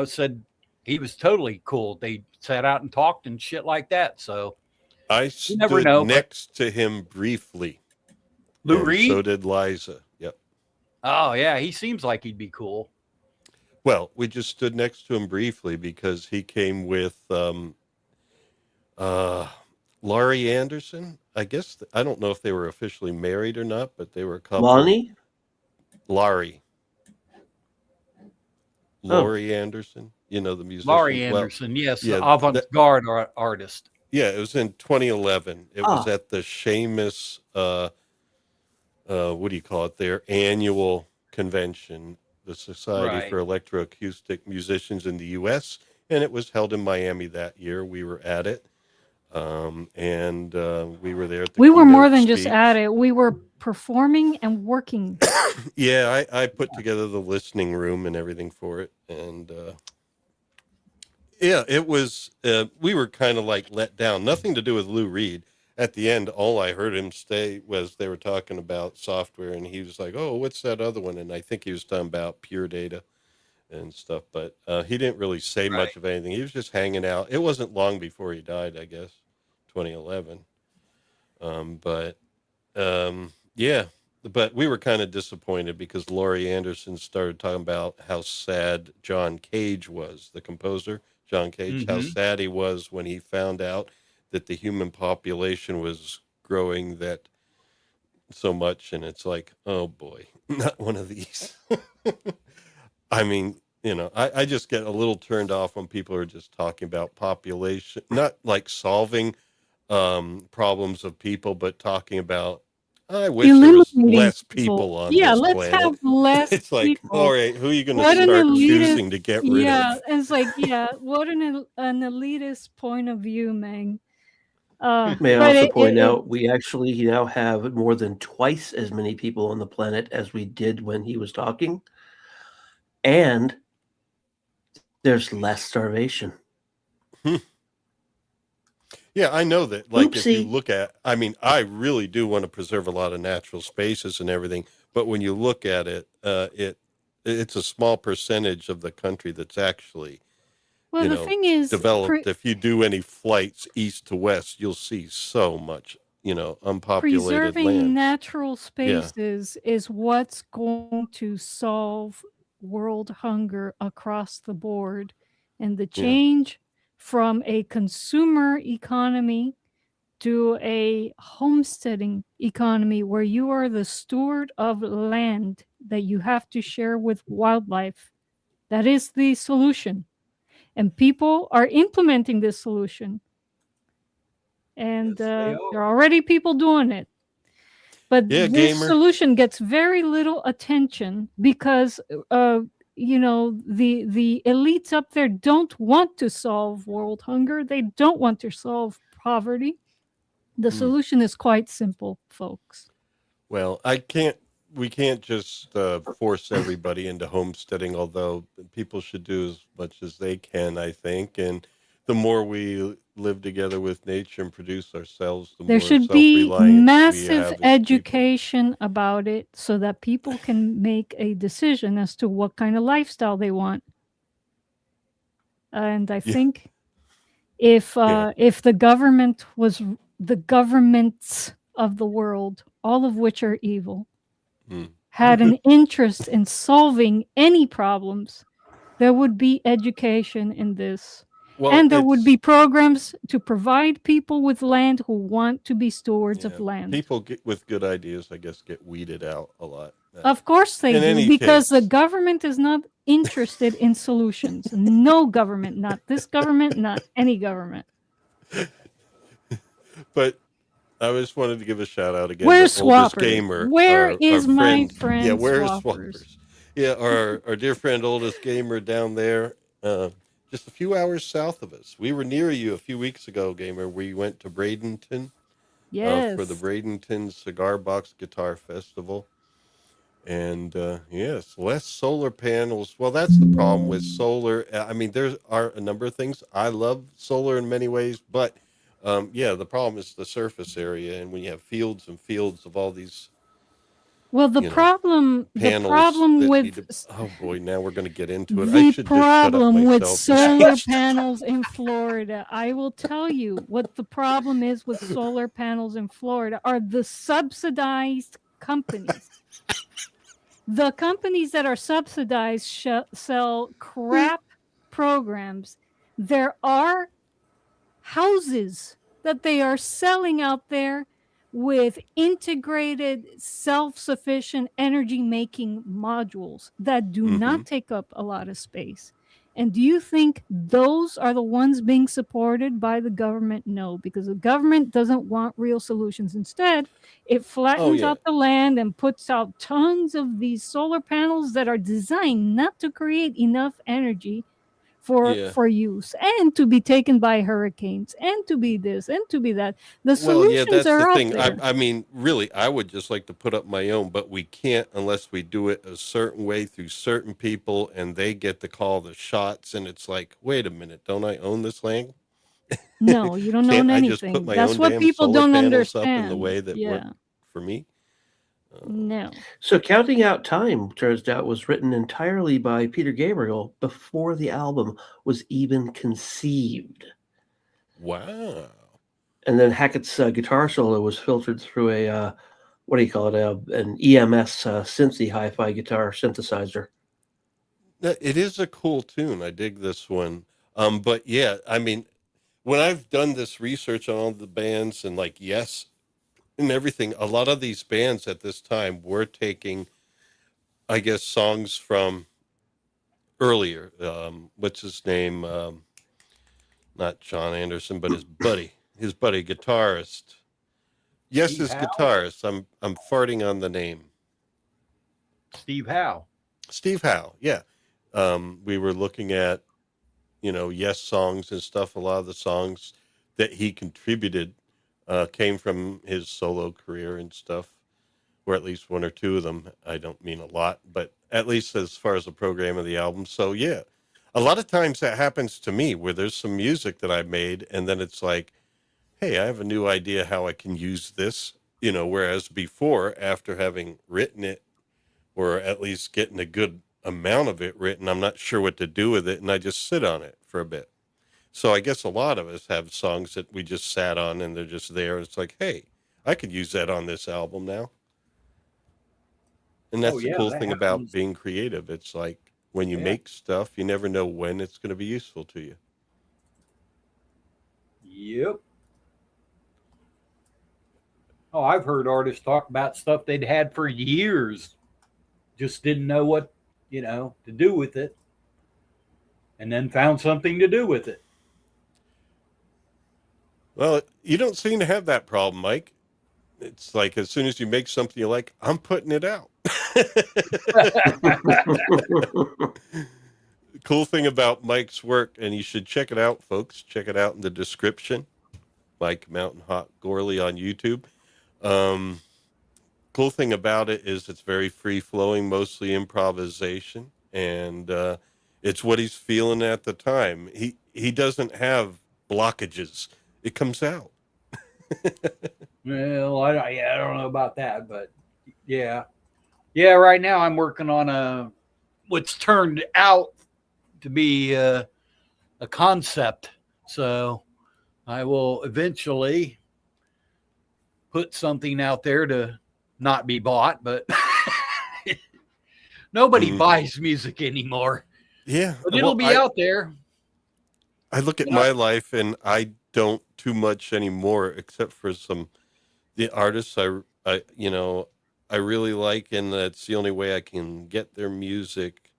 said he was totally cool. They sat out and talked and shit like that. So I stood next to him briefly. Lou Reed? So did Liza. Yep. Oh, yeah. He seems like he'd be cool. Well, we just stood next to him briefly because he came with Laurie Anderson. I guess, I don't know if they were officially married or not, but they were a couple. Laurie Anderson, the musician. Laurie Anderson, yes, avant-garde artist. Yeah, it was in 2011. It was at the Seamus, what do you call it? Their annual convention, the Society for Electroacoustic Musicians in the U.S., and it was held in Miami that year. We were at it, and we were there. We were more than just at it. We were performing and working. Yeah, I put together the listening room and everything for it. And it was, we were kind of like let down. Nothing to do with Lou Reed. At the end, all I heard him say was they were talking about software, and he was like, oh, what's that other one? And I think he was talking about Pure Data and stuff. But he didn't really say much of anything. He was just hanging out. It wasn't long before he died, I guess, 2011. Yeah. but we were kind of disappointed because Laurie Anderson started talking about how sad John Cage was, the composer, John Cage, how sad he was when he found out that the human population was growing that so much. And it's like, oh boy, not one of these. I mean, I just get a little turned off when people are just talking about population, not like solving problems of people, but talking about, I wish there was less people on this let's planet. have less It's like, people. all right, who are you going to start choosing to get rid of? Yeah, it's like, what an elitist point of view, Meng. May I also point out, we actually now have more than twice as many people on the planet as we did when he was talking. And there's less starvation. Yeah, I know that. Like, if you look at, I mean, I really do want to preserve a lot of natural spaces and everything. But when you look at it, it's a small percentage of the country that's actually, the thing is, developed. If you do any flights east to west, you'll see so much, unpopulated preserving land. Natural spaces is what's going to solve world hunger across the board, and the change from a consumer economy to a homesteading economy where you are the steward of land that you have to share with wildlife. That is the solution. And people are implementing this solution. And there are already people doing it. But this solution gets very little attention because, the elites up there don't want to solve world hunger. They don't want to solve poverty. The solution is quite simple, folks. Well, we can't just force everybody into homesteading, although people should do as much as they can, I think. And the more we live together with nature and produce ourselves, the more self-reliant we have. There should be massive education about it so that people can make a decision as to what kind of lifestyle they want. And I think if the government was the governments of the world, all of which are evil, had an interest in solving any problems, there would be education in this. Well, and there would be programs to provide people with land who want to be stewards of land. People with good ideas, I guess, get weeded out a lot. Of course they do, because the government is not interested in solutions. No government, not this government, not any government. But I just wanted to give a shout out again. Where's Swappers? Gamer, Where is my friend? Yeah, where's Swappers? Yeah, our dear friend, oldest gamer down there, just a few hours south of us. We were near you a few weeks ago, gamer. We went to Bradenton, for the Bradenton Cigar Box Guitar Festival, and less solar panels. Well, that's the problem with solar. I mean, there are a number of things. I love solar in many ways, but the problem is the surface area, and when you have fields and fields of all these. Well, the problem with oh boy, now we're going to get into it. The problem with solar panels in Florida, I will tell you what the problem is with solar panels in Florida are the subsidized companies. The companies that are subsidized sell crap programs. There are houses that they are selling out there with integrated, self-sufficient energy-making modules that do not take up a lot of space. And do you think those are the ones being supported by the government? No, because the government doesn't want real solutions. Instead, it flattens out the land and puts out tons of these solar panels that are designed not to create enough energy for use, and to be taken by hurricanes, and to be this, and to be that. The solutions are out there. I mean, really, I would just like to put up my own, but we can't unless we do it a certain way through certain people, and they get to call the shots. And it's like, wait a minute, don't I own this land? No, you don't own anything. That's what people don't understand. Up in the way that worked for me. No. So Counting Out Time, turns out, was written entirely by Peter Gabriel before the album was even conceived. Wow. And then Hackett's guitar solo was filtered through a what do you call it? An EMS Synthy hi-fi guitar synthesizer. It is a cool tune. I dig this one. But yeah, I mean, when I've done this research on all the bands and like Yes and everything, a lot of these bands at this time were taking, I guess, songs from earlier. What's his name? Not John Anderson, but his buddy, guitarist. Yes, Steve his Howe? guitarist. I'm farting on the name. Steve Howe. Steve Howe. Yeah. We were looking at, Yes songs and stuff. A lot of the songs that he contributed came from his solo career and stuff, or at least one or two of them. I don't mean a lot, but at least as far as the program of the album. So yeah, a lot of times that happens to me where there's some music that I made and then it's like, hey, I have a new idea how I can use this, whereas before, after having written it, or at least getting a good amount of it written, I'm not sure what to do with it, and I just sit on it for a bit. So I guess a lot of us have songs that we just sat on and they're just there. It's like, hey, I could use that on this album now. And that's the cool thing about being creative. It's like when you make stuff, you never know when it's going to be useful to you. Yep. Oh, I've heard artists talk about stuff they'd had for years, just didn't know what, to do with it, and then found something to do with it. Well, you don't seem to have that problem, Mike. It's like as soon as you make something you like, I'm putting it out. Cool thing about Mike's work, and you should check it out, folks. Check it out in the description. Mike Mountain Hot Gorley on YouTube. Cool thing about it is it's very free flowing, mostly improvisation, and it's what he's feeling at the time. He doesn't have blockages. It comes out. Well, I don't know about that, but yeah. Right now I'm working on what's turned out to be a concept. So I will eventually put something out there to not be bought, but nobody buys music anymore. Yeah, but it'll be out there. I look at my life and I don't too much anymore, except for the artists I really like, and that's the only way I can get their music.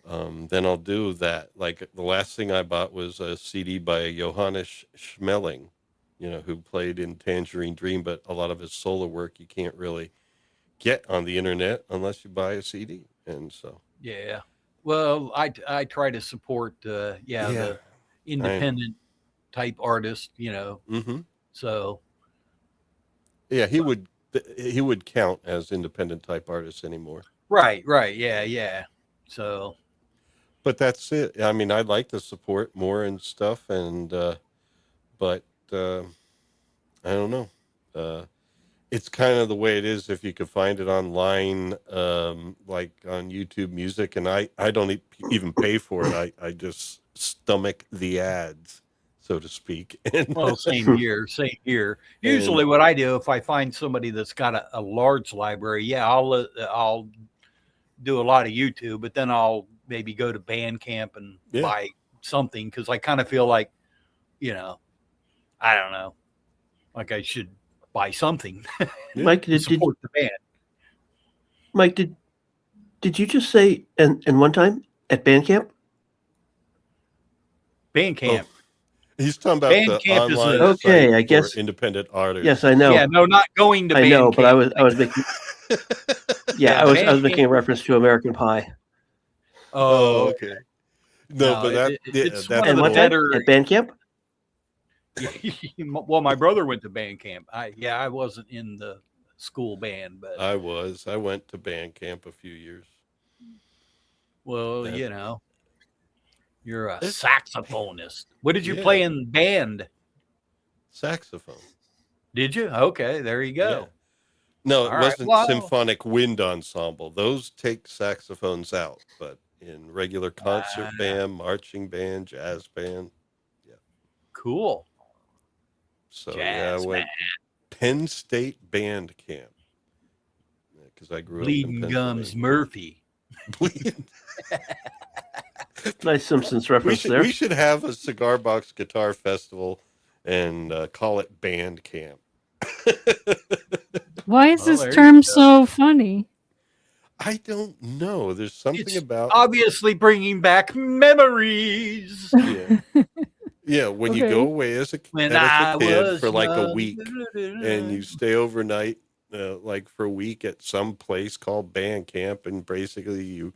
Then I'll do that. Like the last thing I bought was a CD by Johannes Schmeling, who played in Tangerine Dream, but a lot of his solo work you can't really get on the internet unless you buy a CD. And so, yeah. Well, I try to support, the independent type artist, Mm-hmm. So. Yeah, he would count as independent type artists anymore. Right. Yeah. So. But that's it. I mean, I'd like to support more and stuff, and but I don't know. It's kind of the way it is. If you could find it online, like on YouTube Music, and I don't even pay for it. I just stomach the ads, so to speak. Well, same here. Usually, what I do if I find somebody that's got a large library, I'll do a lot of YouTube, but then I'll maybe go to Bandcamp and buy something because I kind of feel like, I don't know, like I should buy something. Mike, support the band. Mike, did you just say and one time at Bandcamp? Bandcamp. Oh, he's talking about Bandcamp the online okay, I guess independent artists. Yes, I know. Yeah, no, not going to Bandcamp. I know, but I was making I was making a reference to American Pie. Oh, okay. No, but it's that's one of the better at Bandcamp. Well, my brother went to Bandcamp. I wasn't in the school band, but I was. I went to Bandcamp a few years. Well, you're a saxophonist. What did you play in band? Saxophone. Did you? Okay, there you go. Yeah. No, it wasn't Symphonic Wind Ensemble. Those take saxophones out, but in regular concert band, marching band, jazz band. Yeah. Cool. So I went Penn State Band Camp. because I grew up Bleeding in Gums Pennsylvania. Murphy. Nice Simpsons reference there. We should have a cigar box guitar festival and call it band camp. Why is Well, this there you term go. so funny? I don't know. There's something It's about obviously bringing back memories. yeah. When you go Okay. away as a When kid I for was like a young. week, and you stay overnight, like for a week at some place called band camp, and basically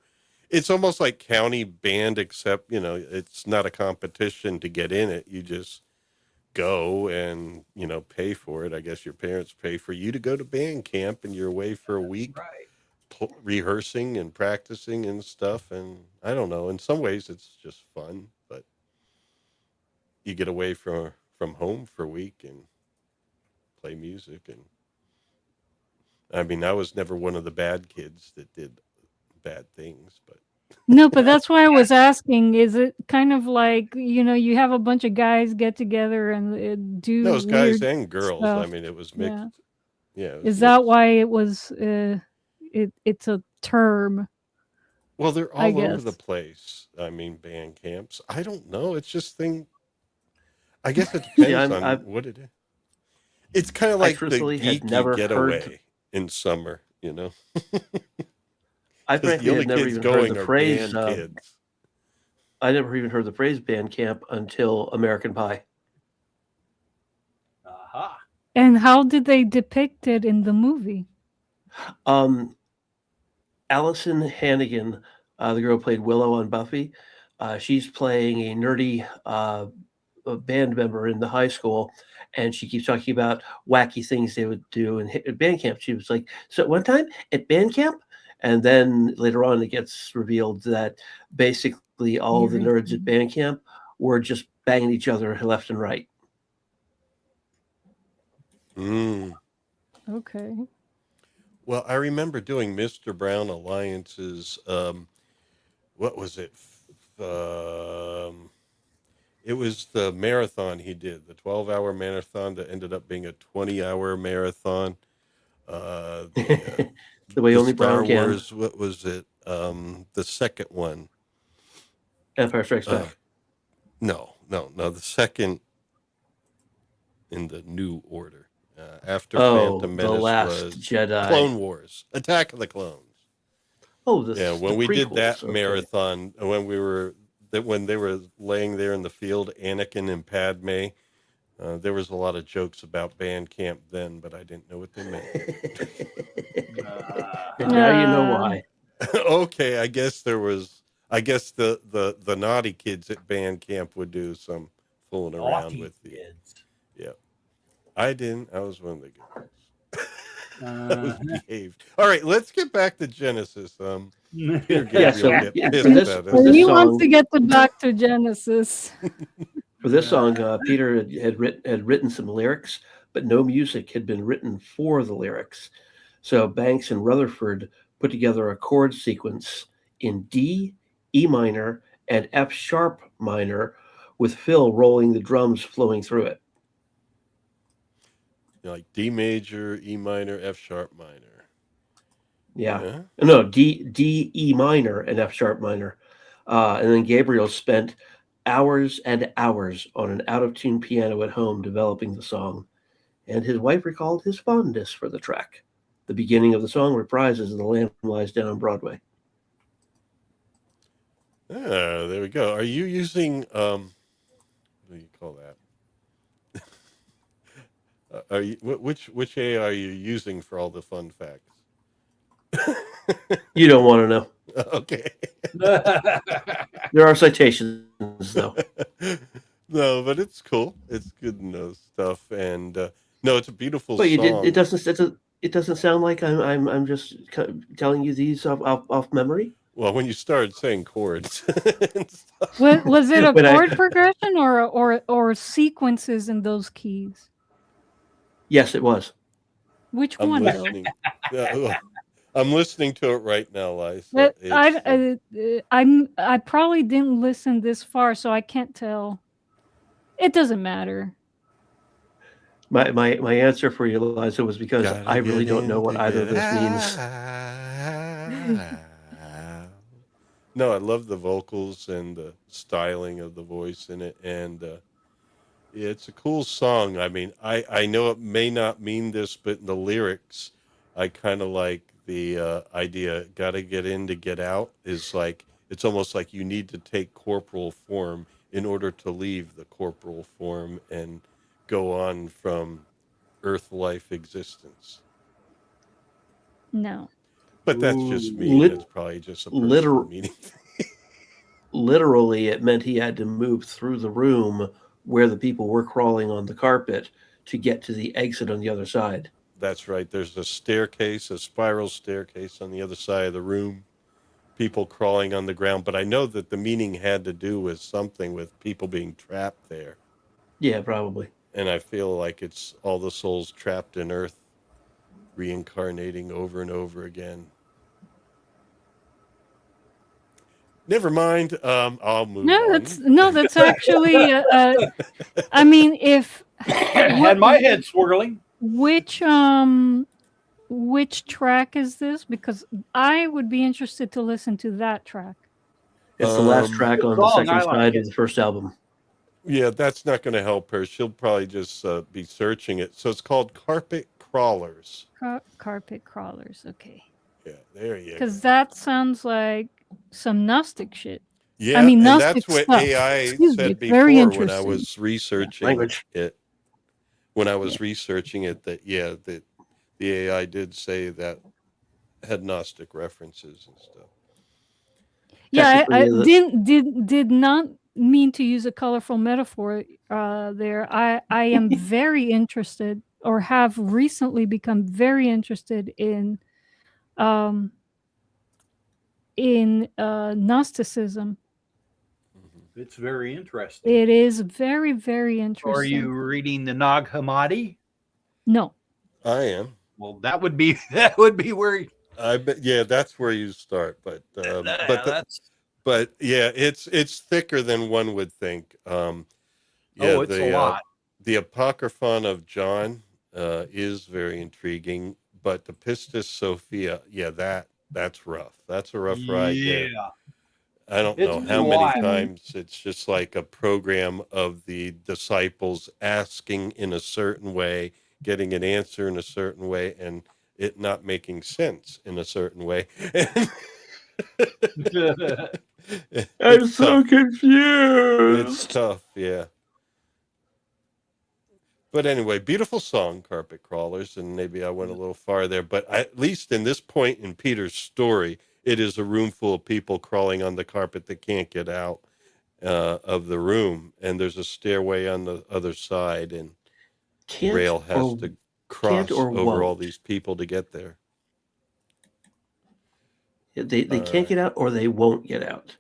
it's almost like county band, except it's not a competition to get in it. You just go and pay for it. I guess your parents pay for you to go to band camp, and you're away for a week Right. rehearsing and practicing and stuff. And I don't know, in some ways it's just fun, but you get away from home for a week and play music. And I mean, I was never one of the bad kids that did bad things, but No, but that's why I was asking, is it kind of like, you have a bunch of guys get together and do no, it was guys weird and girls. I stuff? mean, it was mixed. Yeah. It was Is that mixed. why it was it's a term? Well, they're I all over the guess. place. I mean, band camps. I don't know. It's just I guess it depends on what it is. It's kind of like the truthfully had geeky never getaway in summer, I because the frankly only had never kids even heard going the are phrase. band kids. I never even heard the phrase band camp until American Pie. Aha. And how did they depict it in the movie? Allison Hannigan, the girl who played Willow on Buffy, she's playing a nerdy a band member in the high school, and she keeps talking about wacky things they would do at band camp. She was like, so one time at band camp, and then later on it gets revealed that basically all the nerds at band camp were just banging each other left and right. Okay. Well, I remember doing Mr. Brown Alliance's, what was it? It was the marathon he did, the 12-hour marathon that ended up being a 20-hour marathon. The way the only Star Brown can. Wars, what was it? The second one. Empire Strikes Back. No, the second in the new order. After Phantom Menace the Last was Jedi. Clone Wars, Attack of the Clones. Oh, when we did that okay. marathon, when they were laying there in the field, Anakin and Padme, there was a lot of jokes about band camp then, but I didn't know what they meant. And now you know why. Okay, I guess the naughty kids at band camp would do some fooling around with the kids. Yeah. I didn't. I was one of the good ones. I was behaved. All right, let's get back to Genesis. Peter Gabriel He wants to get back to Genesis. For this song, Peter had written some lyrics, but no music had been written for the lyrics. So Banks and Rutherford put together a chord sequence in D, E minor, and F sharp minor, with Phil rolling the drums flowing through it. Like D major, E minor, F sharp minor. Yeah. No, D, E minor, and F sharp minor. And then Gabriel spent hours and hours on an out-of-tune piano at home developing the song. And his wife recalled his fondness for the track. The beginning of the song reprises "The Lamb Lies Down" on Broadway. There we go. Are you using what do you call that? Are you which AI are you using for all the fun facts? You don't want to know. Okay. There are citations, though. No, but it's cool. It's good to know stuff, and no, it's a beautiful But song. It doesn't sound like I'm just telling you these off memory. Well, when you started saying chords, Was it a chord progression or sequences in those keys? Yes, it was. Which I'm one? Listening. I'm listening to it right now, Lisa. Liza. I probably didn't listen this far, so I can't tell. It doesn't matter. My answer for you, Eliza, was because Gotta I really get don't know in what to either of get those means. out. No, I love the vocals and the styling of the voice in it, and yeah, it's a cool song. I mean, I know it may not mean this, but in the lyrics, I kind of like the idea. Gotta get in to get out is like it's almost like you need to take corporal form in order to leave the corporal form and go on from Earth life existence. No. But that's just me. Ooh. That's probably just a personal Liter- meaning. Literally, it meant he had to move through the room where the people were crawling on the carpet to get to the exit on the other side. That's right. There's a staircase, a spiral staircase on the other side of the room, people crawling on the ground. But I know that the meaning had to do with something with people being trapped there. Yeah, probably. And I feel like it's all the souls trapped in Earth reincarnating over and over again. Never mind. I'll move on. That's actually I mean, if Had my head swirling. which track is this? Because I would be interested to listen to that track. It's the last track on the second side of the first album. Yeah, that's not going to help her. She'll probably just be searching it. So it's called Carpet Crawlers. Carpet Crawlers. Okay. Yeah, there you go. Because that sounds like some Gnostic shit. Yeah, I mean, and Gnostic that's what stuff. AI said very before when I interesting. was researching Language. it. When I was researching it, that the AI did say that had Gnostic references and stuff. Yeah, I did not mean to use a colorful metaphor there. I am very interested, or have recently become very interested in Gnosticism. It's very interesting. It is very, very interesting. Are you reading the Nag Hammadi? No. I am. Well, that would be where. I bet. Yeah, that's where you start. But but yeah, it's thicker than one would think. It's a lot. The Apocryphon of John is very intriguing, but the Pistis Sophia, yeah, that's rough. That's a rough ride there. I don't know how many times it's just like a program of the disciples asking in a certain way, getting an answer in a certain way, and it not making sense in a certain way. I'm so confused. It's tough, yeah. But anyway, beautiful song, Carpet Crawlers, and maybe I went a little far there, but at least in this point in Peter's story, it is a room full of people crawling on the carpet that can't get out of the room, and there's a stairway on the other side, and Rael has to cross over all these people to get there. They can't get out, or they won't get out.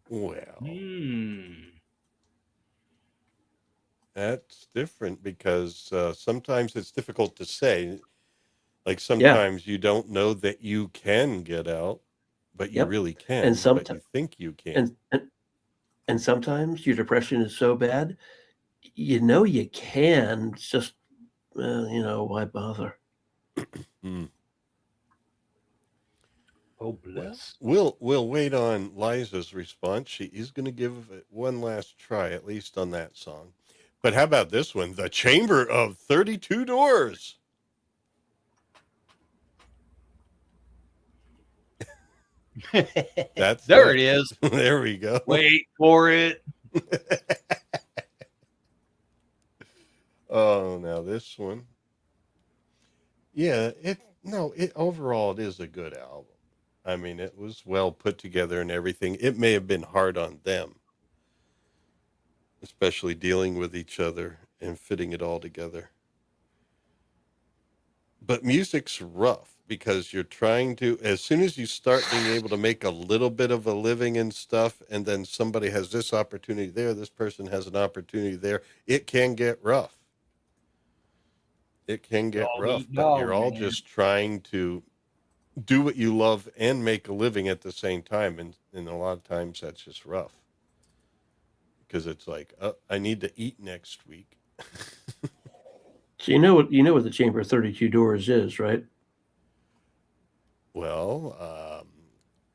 Well, that's different because sometimes it's difficult to say. Like sometimes you don't know that you can get out, but you really can, and sometimes but you think you can. And sometimes your depression is so bad, you know you can, it's just, why bother? Oh, bless. We'll wait on Liza's response. She is going to give it one last try, at least on that song. But how about this one? The Chamber of 32 Doors. That's there. It is. There we go. Wait for it. Oh, now this one. Yeah, overall it is a good album. I mean, it was well put together and everything. It may have been hard on them, especially dealing with each other and fitting it all together. But music's rough because you're trying to, as soon as you start being able to make a little bit of a living and stuff, and then somebody has this opportunity there, this person has an opportunity there, it can get rough. It can get rough, but you're all just trying to do what you love and make a living at the same time. And a lot of times that's just rough because it's like, I need to eat next week. So you know what the Chamber of 32 Doors is, right? Well,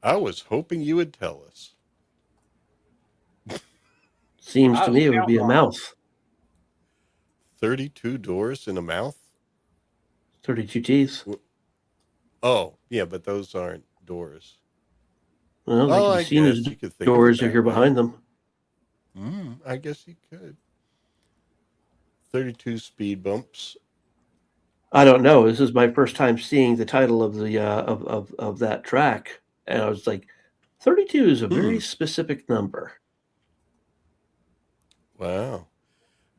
I was hoping you would tell us. Seems to me it would be a mouth. 32 doors in a mouth? 32 teeth. Oh, yeah, but those aren't doors. Well, they can be seen as you could think doors if you're behind them. I guess you could. 32 speed bumps. I don't know. This is my first time seeing the title of the of that track, and I was like, 32 is a very specific number. Wow.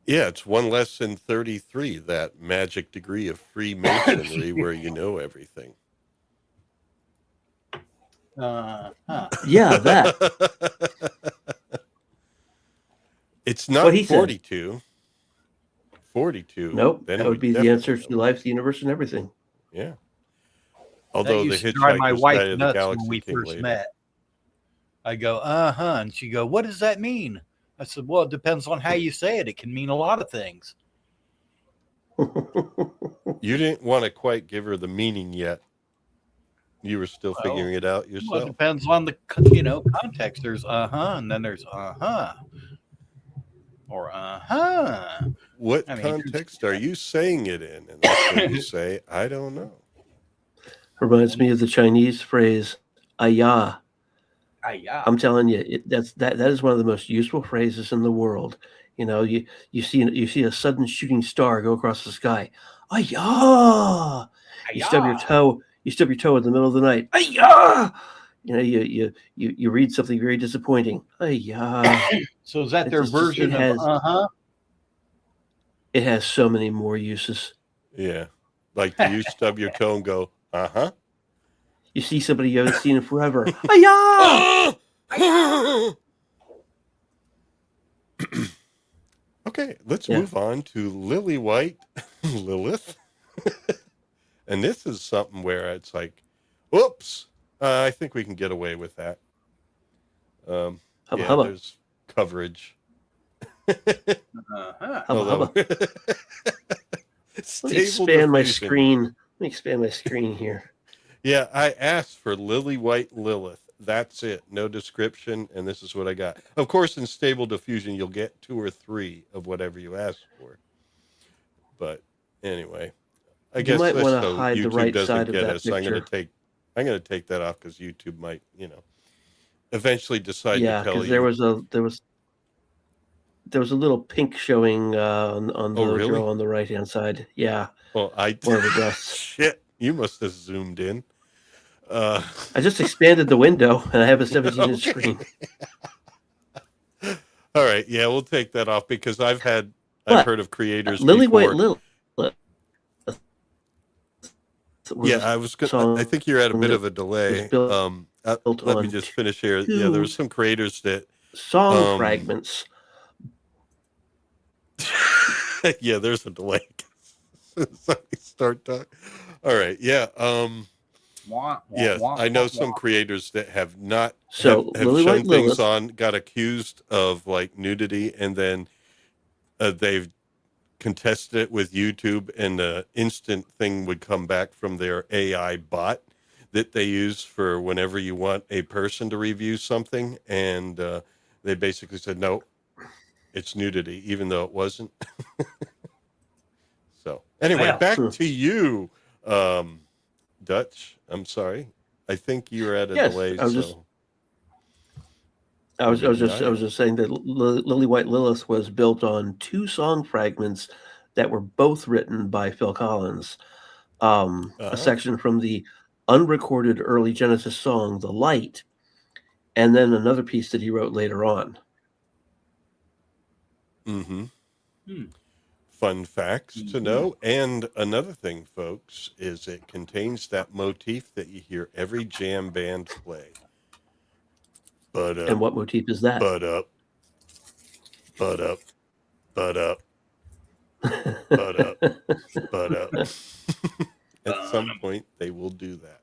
Yeah, it's one less than 33, that magic degree of Freemasonry where you know everything. Yeah, that. It's not 42. Said. 42. Nope, that would be the answer to life, the universe, and everything. Yeah. Although the Hitchhiker's Guide to the Galaxy when we first later. met. I go, and she go, what does that mean? I said, well, it depends on how you say it. It can mean a lot of things. You didn't want to quite give her the meaning yet. You were still figuring it out yourself. Well, it depends on the context. There's and then there's or What context are you saying it in? And that's when you say, I don't know. Reminds me of the Chinese phrase, "ayah." Ayah. I'm telling you, that is one of the most useful phrases in the world. You know, you see a sudden shooting star go across the sky. Ayah! You stub your toe. You stub your toe in the middle of the night. Ayah! You know, you read something very disappointing. Ayah! So is that their version of It has so many more uses. Yeah, like do you stub your toe and go You see somebody you haven't seen in forever. Ayah! Okay, let's move on to Lily White Lilith. And this is something where it's like, whoops, I think we can get away with that. There's coverage. Let me expand my screen. Let me expand my screen here. Yeah, I asked for Lily White Lilith. That's it. No description, and this is what I got. Of course, in Stable Diffusion, you'll get 2 or 3 of whatever you ask for. But anyway, I guess might want to so hide YouTube the right doesn't side get of that us. picture. I'm gonna take that off because YouTube might, eventually decide to tell you. Yeah, because there was a little pink showing on the girl on the right hand side. Yeah. Well, one of the breasts. Shit, you must have zoomed in. I just expanded the window and I have a 17-inch screen. All right, yeah, we'll take that off because I've heard of creators. Lily before. White Lilith. Yeah, I think you're at a bit of a delay. Let me just finish here. Yeah, there were some creators that song fragments. Yeah, there's a delay. Start talking. All right, yeah. I know some creators that have not have shown things on, got accused of like nudity, and then they've contested it with YouTube, and the instant thing would come back from their AI bot that they use for whenever you want a person to review something, and they basically said no, it's nudity, even though it wasn't. So anyway, back to you, Dutch. I'm sorry. I think you're at a delay. I was just saying that Lily White Lilith was built on 2 song fragments that were both written by Phil Collins. A section from the unrecorded early Genesis song, "The Light," and then another piece that he wrote later on. Fun facts to know. And another thing, folks, is it contains that motif that you hear every jam band play. And what motif is that? But up. At some point, they will do that.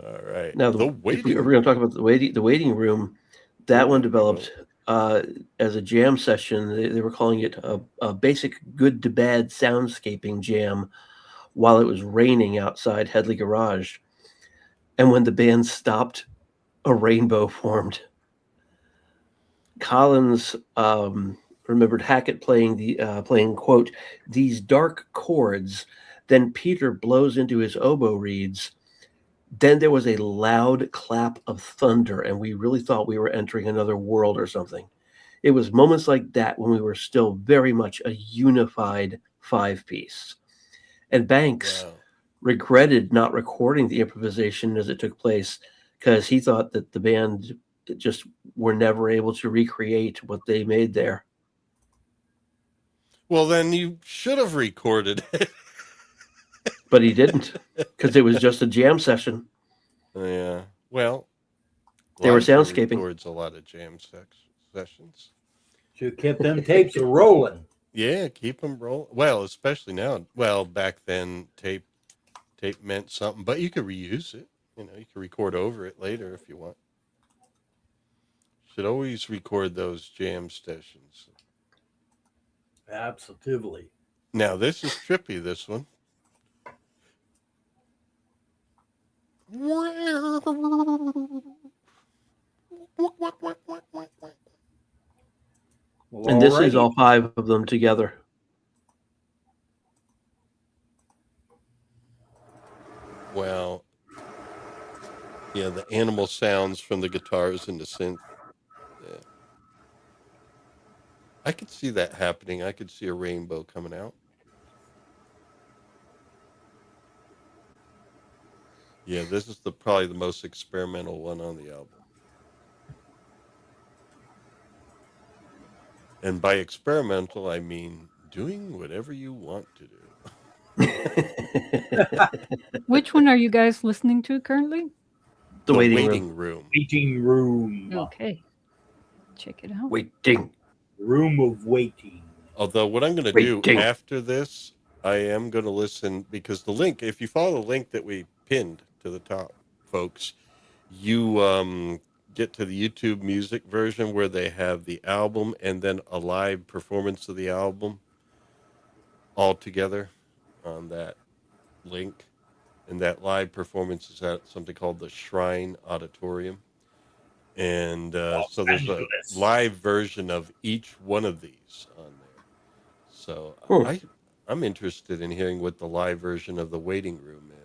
All right. Now, if we're going to talk about the waiting room, That one developed as a jam session. They were calling it a basic good to bad soundscaping jam while it was raining outside Headley Garage. And when the band stopped, a rainbow formed. Collins remembered Hackett playing, quote, these dark chords. Then Peter blows into his oboe reeds. Then there was a loud clap of thunder, and we really thought we were entering another world or something. It was moments like that when we were still very much a unified five-piece. And Banks regretted not recording the improvisation as it took place because he thought that the band just were never able to recreate what they made there. Well, then you should have recorded it. But he didn't, because it was just a jam session. Yeah. Well, they were soundscaping. Records a lot of jam sessions. Should have kept them tapes rolling. Yeah, keep them rolling. Well, especially now. Well, back then tape meant something, but you could reuse it. You know, you can record over it later if you want. Should always record those jam sessions. Absolutely. Now, this is trippy, this one. And this is all five of them together. Well, yeah, the animal sounds from the guitars and the synth. Yeah. I could see that happening. I could see a rainbow coming out. Yeah, this is probably the most experimental one on the album. And by experimental, I mean doing whatever you want to do. Which one are you guys listening to currently? The waiting room. Waiting room. Okay. Check it out. Waiting. Room of waiting. Although what I'm going to do after this, I am going to listen, because the link, if you follow the link that we pinned to the top, folks, you get to the YouTube music version where they have the album and then a live performance of the album all together on that link. And that live performance is at something called the Shrine Auditorium. And so there's a live version of each one of these on there. So I'm interested in hearing what the live version of the waiting room is.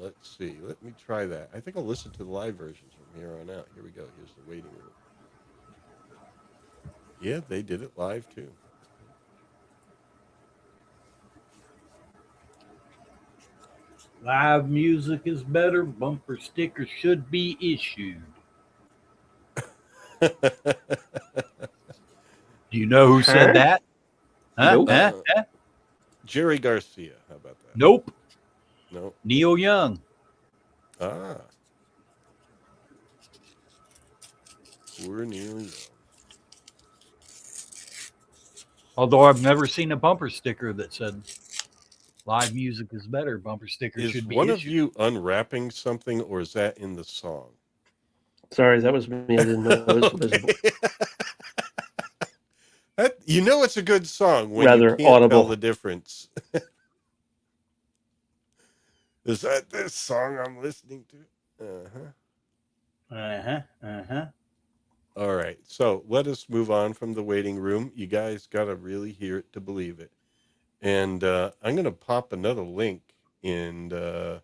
Let's see. Let me try that. I think I'll listen to the live versions from here on out. Here we go. Here's the waiting room. Yeah, they did it live too. Live music is better. Bumper stickers should be issued. Do you know who said that? Huh? Nope. Jerry Garcia. How about that? Nope. Nope. Neil Young. Ah. Poor Neil Young. Although I've never seen a bumper sticker that said live music is better. Bumper sticker should be one issued. of you unwrapping something, or is that in the song? Sorry, that was me. I didn't know it was visible. You know it's a good song when Rather you can't audible. tell the difference. Is that this song I'm listening to? All right, so let us move on from the waiting room. You guys got to really hear it to believe it. And I'm going to pop another link in the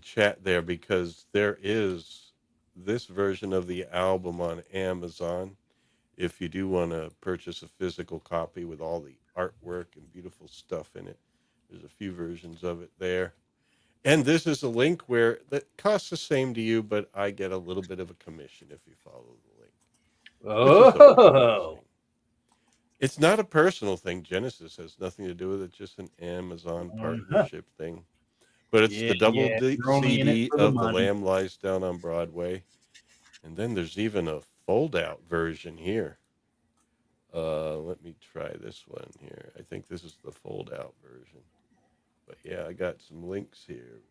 chat there, because there is this version of the album on Amazon. If you do want to purchase a physical copy with all the artwork and beautiful stuff in it, there's a few versions of it there. And this is a link where that costs the same to you, but I get a little bit of a commission if you follow the link. Oh. It's not a personal thing. Genesis has nothing to do with it, just an Amazon partnership thing. But it's the double CD of The Lamb Lies Down on Broadway. And then there's even a fold-out version here. Let me try this one here. I think this is the fold-out version. But yeah, I got some links here.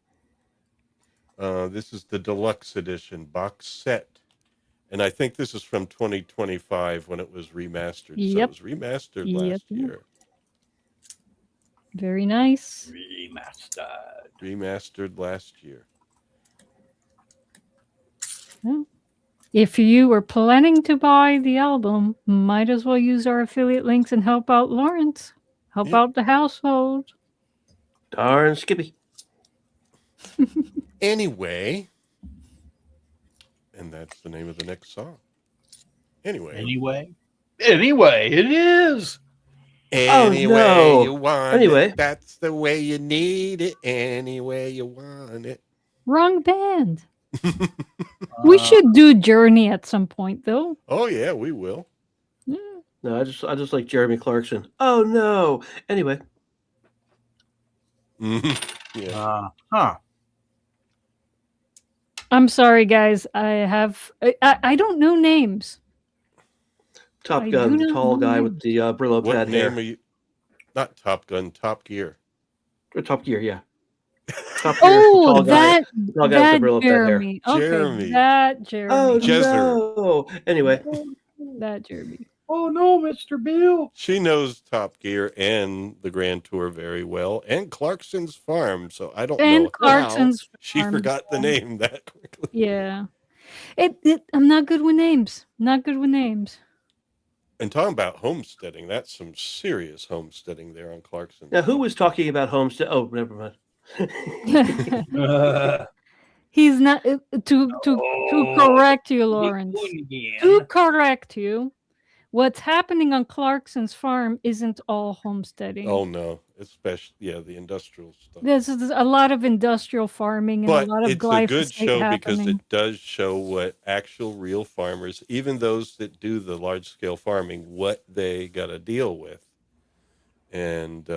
This is the deluxe edition box set And I think this is from 2025 when it was remastered. So it Yep. was remastered Yep. last year. Very nice. Remastered last year. Well, if you were planning to buy the album, might as well use our affiliate links and help out Lawrence. Help out the household. Darn Skippy. Anyway, and that's the name of the next song. Anyway, it is. Anyway you want Anyway. it, that's the way you need it. Anyway you want it. Wrong band. We should do Journey at some point, though. Oh yeah, we will. Yeah. No, I just like Jeremy Clarkson. Oh no. Anyway. Yeah. I'm sorry, guys. I don't know names. Top I Gun, do the not tall know guy names. with the Brillo What pad name hair. are you? Not Top Gun, Top Gear. Or Top Gear, yeah. Top Gear, Oh, tall guy. that Tall guy with the Brillo pad hair. Jeremy. Okay, Jeremy. that Jeremy. Oh Jezzer. no. Anyway. That Jeremy. Oh no, Mr. Bill. She knows Top Gear and the Grand Tour very well, and Clarkson's Farm. So I don't And know Clarkson's how she Farm, forgot the name that quickly. Yeah. I'm not good with names. Not good with names. And talking about homesteading, that's some serious homesteading there on Clarkson. Now who was talking about homestead? Oh, never mind. He's not to correct you, Lawrence. To correct you, what's happening on Clarkson's Farm isn't all homesteading. Oh no, especially the industrial stuff. There's a lot of industrial farming and But a lot of it's glyphosate a good show happening. because it does show what actual real farmers, even those that do the large scale farming, what they got to deal with. And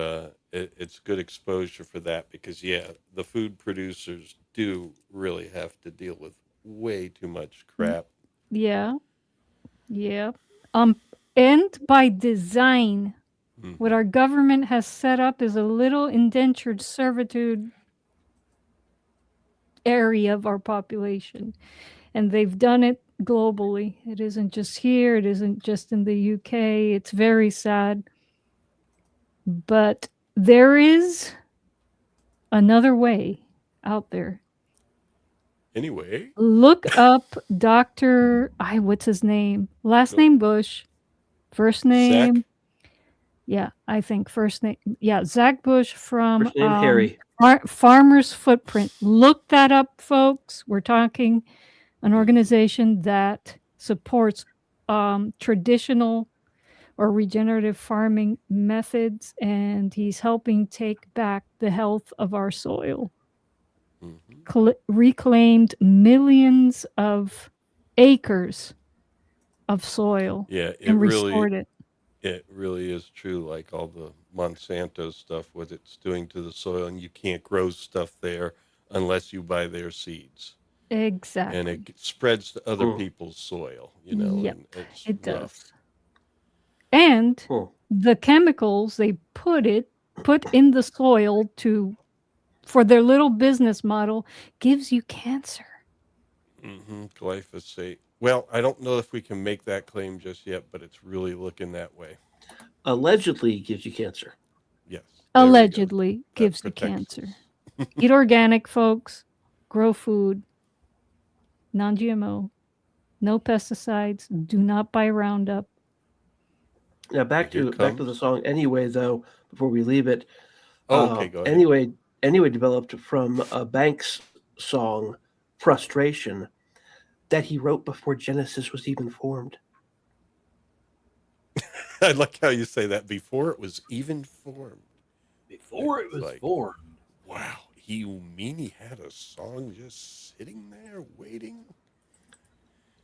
it's good exposure for that because, the food producers do really have to deal with way too much crap. Yeah. And by design, what our government has set up is a little indentured servitude area of our population. And they've done it globally. It isn't just here. It isn't just in the UK. It's very sad. But there is another way out there. Anyway. Look up Dr. what's his name? Last name Bush. First name. Zach? Yeah, I think first name. Yeah, Zach Bush from First name Harry. Farmer's Footprint. Look that up, folks. We're talking an organization that supports traditional or regenerative farming methods, and he's helping take back the health of our soil. Reclaimed millions of acres of soil and restored it. It really is true, like all the Monsanto stuff, what it's doing to the soil, and you can't grow stuff there unless you buy their seeds. Exactly. And it spreads to other people's soil, Yep, and it's it rough. does. And the chemicals they put in the soil for their little business model gives you cancer. Glyphosate. Well, I don't know if we can make that claim just yet, but it's really looking that way. Allegedly gives you cancer. Yes. Allegedly gives you cancer. Eat organic, folks. Grow food. Non-GMO. No pesticides. Do not buy Roundup. Now back to the song anyway, though, before we leave it. Okay, go ahead. Anyway developed from a Banks song, Frustration, that he wrote before Genesis was even formed. I like how you say that, before it was even formed. Before it was formed. Wow. You mean he had a song just sitting there waiting?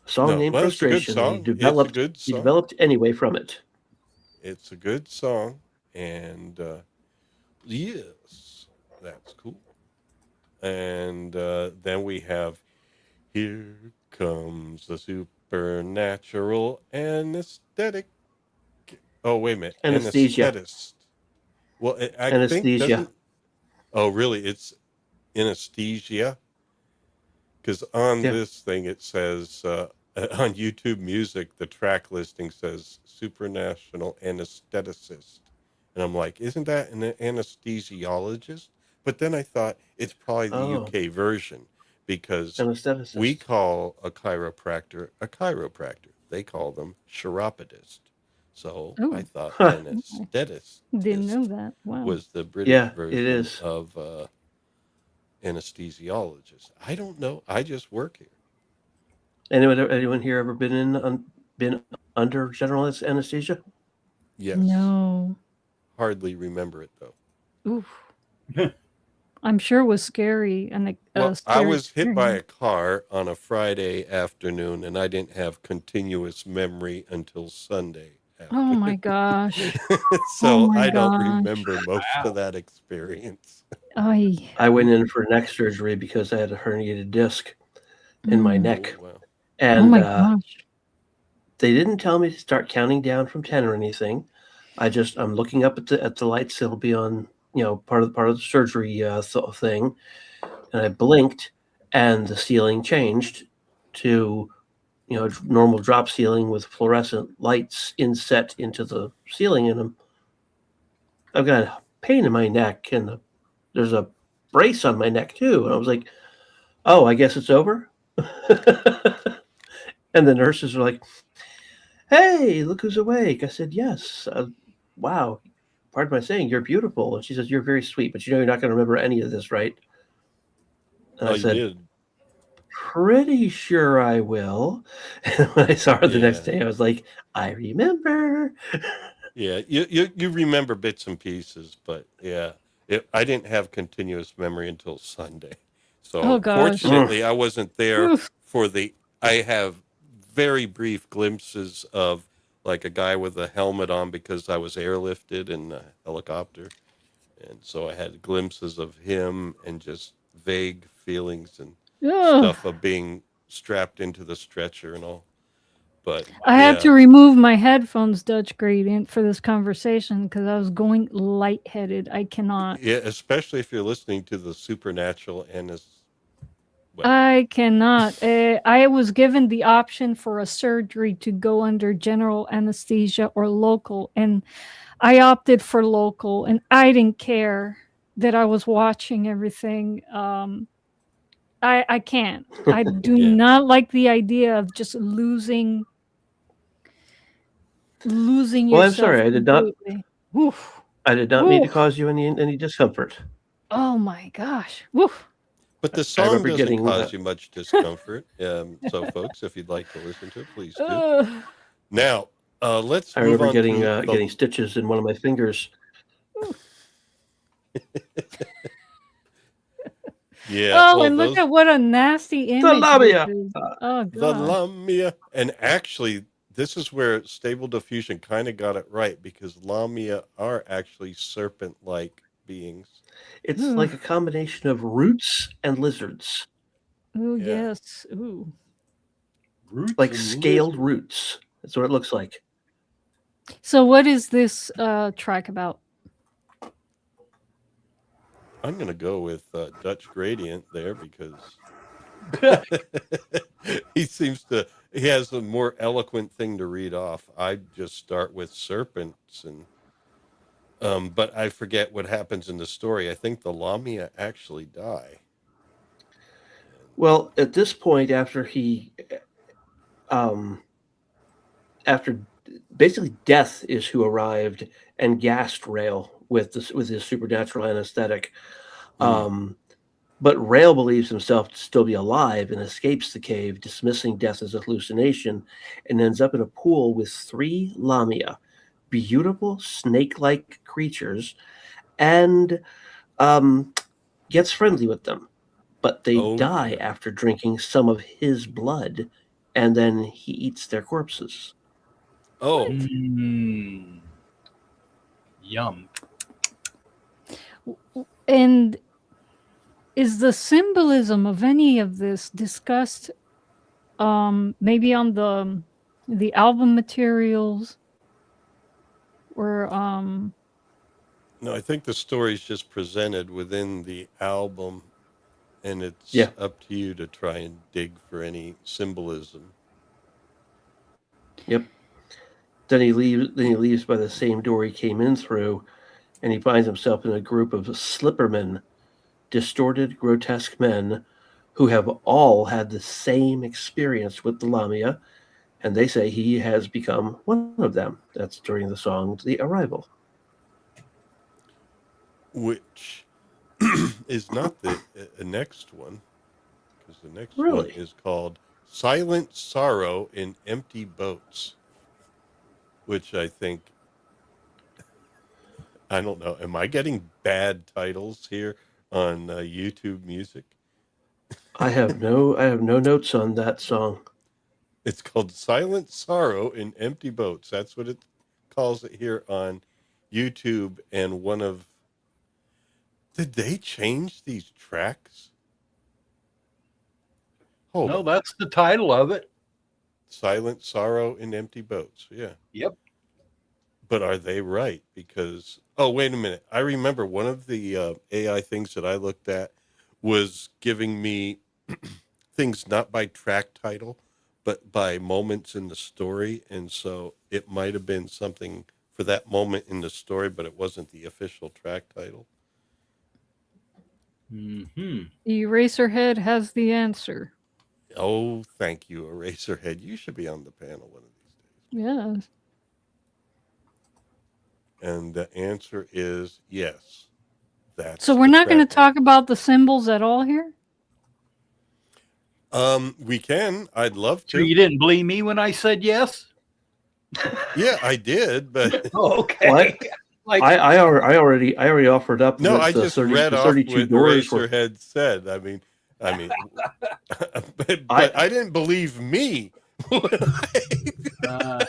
A song named Frustration. He developed anyway from it. It's a good song. And yes, that's cool. And then we have Here Comes the Supernatural Anesthetic. Oh, wait a minute. Anesthesia. Anesthetist. Well, I Anesthesia. think oh, really? It's anesthesia? Because on this thing it says on YouTube Music, the track listing says supranational anestheticist. And I'm like, isn't that an anesthesiologist? But then I thought it's probably the Oh, UK version because we anestheticist. call a chiropractor a chiropractor. They call them chiropodist. So I Oh, thought Huh. didn't know anesthetist that. Wow. was the British Yeah, it version is. of anesthesiologist. I don't know. I just work here. Anyone here ever been under general anesthesia? Yes. No. Hardly remember it though. Oof. I'm sure it was scary and a Well, I scary was hit by a experience. car on a Friday afternoon, and I didn't have continuous memory until Sunday Oh my afternoon. gosh. Oh So my I don't gosh. remember most Wow. of that experience. I I went in for neck surgery because I had a herniated disc in my mm. Oh, neck, wow. Oh and my gosh. they didn't tell me to start counting down from 10 or anything. I'm looking up at the lights that'll be on, part of the surgery thing, and I blinked, and the ceiling changed to normal drop ceiling with fluorescent lights inset into the ceiling, and I've got a pain in my neck, and there's a brace on my neck too, and I was like, oh, I guess it's over. And the nurses were like, hey, look who's awake. I said, yes. Wow. Pardon my saying, you're beautiful. And she says, you're very sweet, but you're not going to remember any of this, right? And Oh, I you said, did? pretty sure I will. And when I saw her the next Yeah. day, I was like, I remember. Yeah. You remember bits and pieces, but yeah, I didn't have continuous memory until Sunday. Oh So gosh. fortunately, I wasn't there Oof. for I have very brief glimpses of like a guy with a helmet on because I was airlifted in a helicopter. And so I had glimpses of him and just vague feelings and Ugh. stuff of being strapped into the stretcher and all. But I had to yeah, remove my headphones, Dutch Gradient, for this conversation because I was going lightheaded. I cannot. yeah, especially if you're listening to the supernatural and well, I cannot. I was given the option for a surgery to go under general anesthesia or local, and I opted for local, and I didn't care that I was watching everything. I can't. I do yeah. not like the idea of just losing Well, I'm yourself sorry. completely. Woof. I did not mean to Woof. cause you any discomfort. Oh my gosh. Woof. But the I song remember doesn't getting cause you much discomfort. So, folks, if you'd like to listen to it, please do. Ugh. Now, let's move on to getting stitches in one of my fingers. yeah. Oh, Well, and look those at what a nasty The image this Lamia. is. Oh the gosh. Lamia, and actually, this is where Stable Diffusion kind of got it right because Lamia are actually serpent-like beings. It's Ugh. like a combination of roots and lizards, Oh Yeah. yes. Ooh. Roots like and scaled lizards. roots. That's what it looks like. So what is this track about? I'm going to go with Dutch Gradient there because he has a more eloquent thing to read off. I just start with serpents but I forget what happens in the story. I think the Lamia actually die. Well, at this point, after basically death is who arrived and gassed Rael with his supernatural anesthetic. But Rael believes himself to still be alive and escapes the cave, dismissing death as a hallucination, and ends up in a pool with 3 Lamia, beautiful snake-like creatures, and gets friendly with them. But they die Yeah. after drinking some of his blood, and then he eats their corpses. Oh, Yum. And is the symbolism of any of this discussed maybe on the album materials or no, I think the story's just presented within the album, and it's Yeah. up to you to try and dig for any symbolism. Yep. Then he leaves by the same door he came in through, and he finds himself in a group of slippermen, distorted, grotesque men who have all had the same experience with the Lamia, and they say he has become one of them. That's during the song The Arrival. Which is not the next one, because the next one Really? is called Silent Sorrow in Empty Boats, which I think, I don't know, am I getting bad titles here on YouTube Music? I have no notes on that song. It's called Silent Sorrow in Empty Boats. That's what it calls it here on YouTube. And did they change these tracks? Hold No, on. that's the title of it. Silent Sorrow in Empty Boats. Yeah. Yep. But are they right? Because, oh, wait a minute. I remember one of the AI things that I looked at was giving me things not by track title, but by moments in the story. And so it might have been something for that moment in the story, but it wasn't the official track title. Mm-hmm. The Eraserhead has the answer. Oh, thank you, Eraserhead. You should be on the panel one of these days. Yes. And the answer is yes. That's So we're not going to track talk about the symbols at all here? We can. I'd love So to. you didn't believe me when I said yes? Yeah, I did, but Oh, okay. What? Like, I already offered up no, the, I the just 30, read the off 32 what doors for Eraserhead said. I mean, but I didn't believe me uh,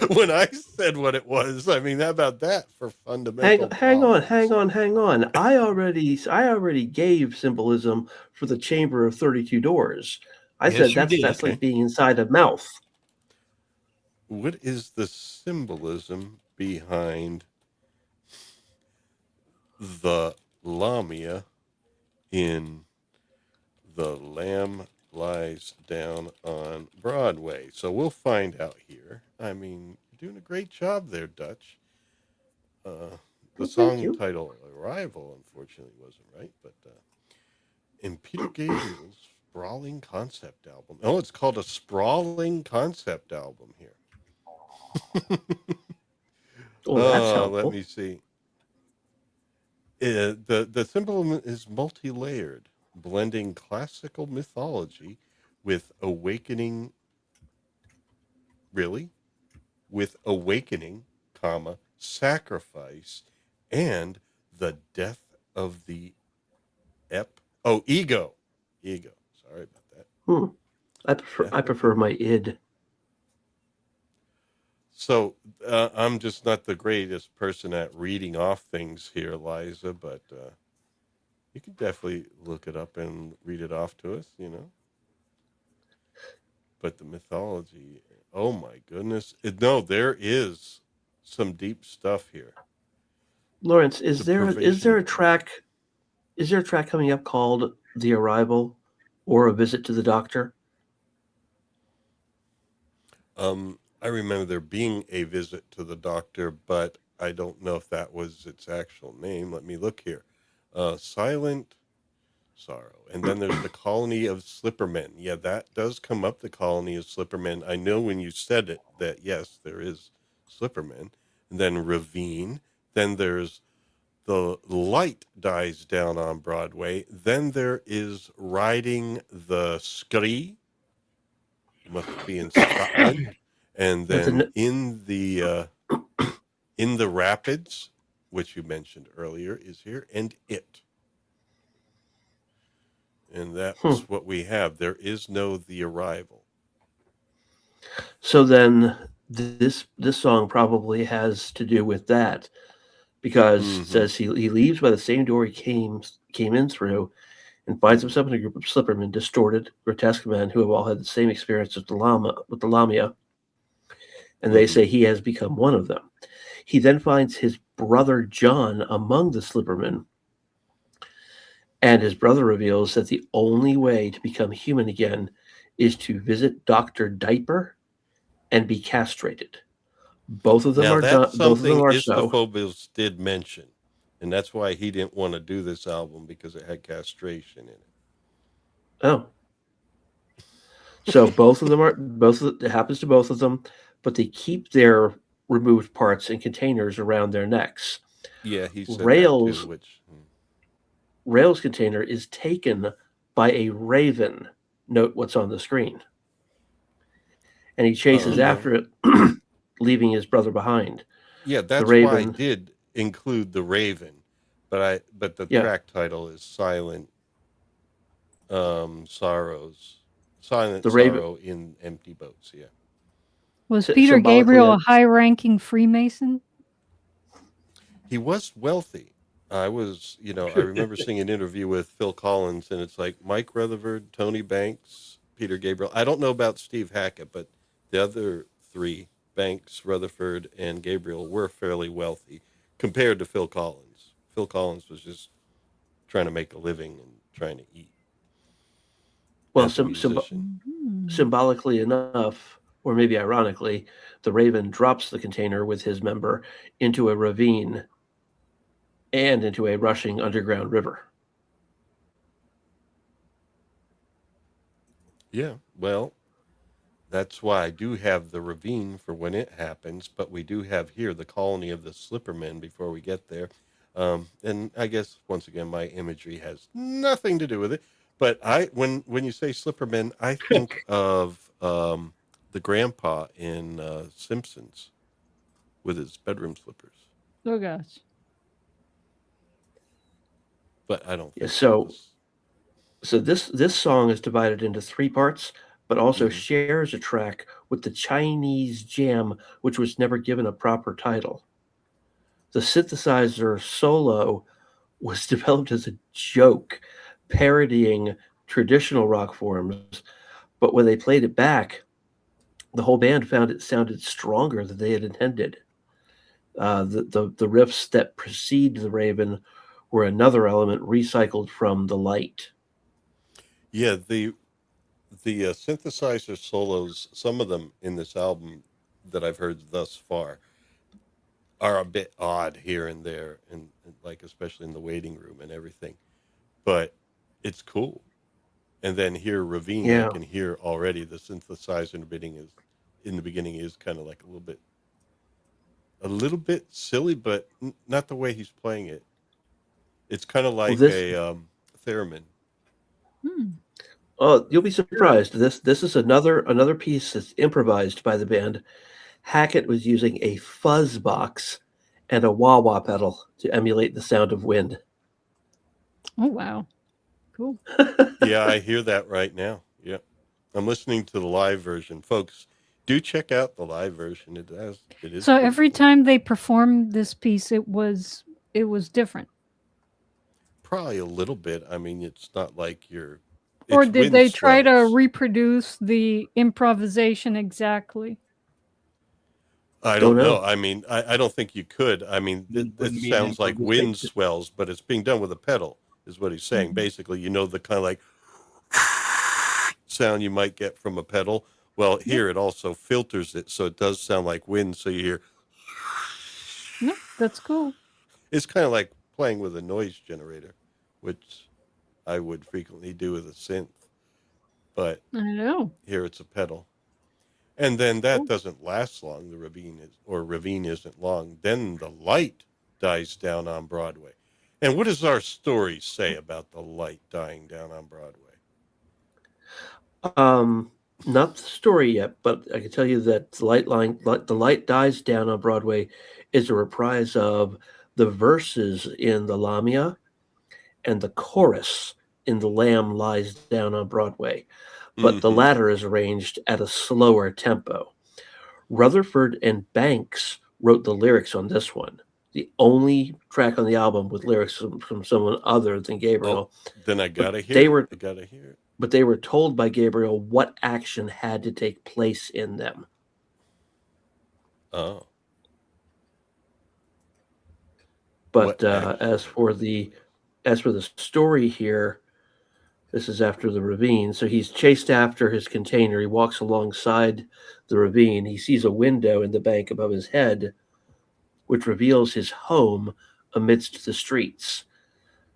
when I said what it was. I mean, how about that for fundamental hang problems? on. I already gave symbolism for the chamber of 32 doors. I yes, said you did. that's like being inside a mouth. What is the symbolism behind the Lamia in The Lamb Lies Down on Broadway? So we'll find out here. I mean, you're doing a great job there, Dutch. The Well, song thank you. title Arrival, unfortunately, wasn't right, but in Peter Gabriel's sprawling concept album. Oh, it's called a sprawling concept album here. Oh, that's Let helpful. me see. The symbolism is multi-layered, blending classical mythology with awakening. Really, with awakening, comma, sacrifice, and the death of the ego. Sorry about that. I prefer my id. So I'm just not the greatest person at reading off things here, Liza, but you can definitely look it up and read it off to us, But the mythology, oh my goodness. No, there is some deep stuff here. Lawrence, is The there pervasion a track coming up called The Arrival or A Visit to the Doctor? I remember there being a visit to the doctor, but I don't know if that was its actual name. Let me look here. Silent Sorrow. And then there's the colony of slippermen. Yeah, that does come up, the colony of slippermen. I know when you said it that, yes, there is slippermen. And then Ravine. Then there's The Light Dies Down on Broadway. Then there is Riding the Skree. Must be in Scotland. And then in the Rapids, which you mentioned earlier, is here, and It. And that's what we have. There is no The Arrival. So then this song probably has to do with that, because it says he leaves by the same door he came in through, and finds himself in a group of slippermen, distorted, grotesque men who have all had the same experience with the Lamia, and they say he has become one of them. He then finds his brother John among the slippermen, and his brother reveals that the only way to become human again is to visit Dr. Diaper and be castrated. Both of them Now are that's done. Both of them something are so. Istophobius did mention, and that's why he didn't want to do this album, because it had castration in it. Oh, so both of them are both. It happens to both of them, but they keep their removed parts in containers around their necks. Yeah, he said that too. Rael's Rael's container is taken by a raven. Note what's on the screen, and he chases after it, leaving his brother behind. Yeah, that's the why I raven. did include the Raven, but the track title is Silent Sorrows. Silent The Raven. Sorrow in Empty Boats, yeah. Was Peter Gabriel a high-ranking Freemason? He was wealthy. I remember seeing an interview with Phil Collins, and it's like Mike Rutherford, Tony Banks, Peter Gabriel. I don't know about Steve Hackett, but the other three, Banks, Rutherford, and Gabriel, were fairly wealthy compared to Phil Collins. Phil Collins was just trying to make a living and trying to eat. Well, symbolically enough, or maybe ironically, the raven drops the container with his member into a ravine and into a rushing underground river. Yeah, well, that's why I do have the ravine for when it happens, but we do have here the colony of the Slippermen before we get there. And I guess, once again, my imagery has nothing to do with it. But when you say Slippermen, I think of the grandpa in Simpsons with his bedroom slippers. Oh, gosh. But I don't think so. So this song is divided into 3 parts, but also shares a track with the Chinese Jam, which was never given a proper title. The synthesizer solo was developed as a joke, parodying traditional rock forms, but when they played it back, the whole band found it sounded stronger than they had intended. The riffs that precede the Raven were another element recycled from The Light. Yeah, the synthesizer solos, some of them in this album that I've heard thus far, are a bit odd here and there, and like especially in the waiting room and everything. But it's cool. And then here, Ravine, I can hear already the synthesizer in the beginning is kind of like a little bit silly, but not the way he's playing it. It's kind of like a theremin. Oh, you'll be surprised. This is another piece that's improvised by the band. Hackett was using a fuzz box and a wah-wah pedal to emulate the sound of wind. Oh, wow. Cool. Yeah, I hear that right now. Yeah. I'm listening to the live version. Folks, do check out the live version. It is. So every time they performed this piece, it was different. Probably a little bit. I mean, it's not like you're... Or did they try to reproduce the improvisation exactly? I don't know. I mean, I don't think you could. I mean, it sounds like wind swells, but it's being done with a pedal, is what he's saying. Basically, the kind of like sound you might get from a pedal. Well, here it also filters it, so it does sound like wind, so you hear... No, that's cool. It's kind of like playing with a noise generator, which I would frequently do with a synth. But I know. Here it's a pedal. And then that doesn't last long. The ravine isn't long. Then the light dies down on Broadway. And what does our story say about the light dying down on Broadway? Not the story yet, but I can tell you that the light dies down on Broadway is a reprise of the verses in the Lamia and the chorus in The Lamb Lies Down on Broadway. But the latter is arranged at a slower tempo. Rutherford and Banks wrote the lyrics on this one. The only track on the album with lyrics from someone other than Gabriel. Oh, then I gotta hear it. But they were told by Gabriel what action had to take place in them. Oh. But as for the story here, This is after the ravine. So he's chased after his container. He walks alongside the ravine. He sees a window in the bank above his head, which reveals his home amidst the streets.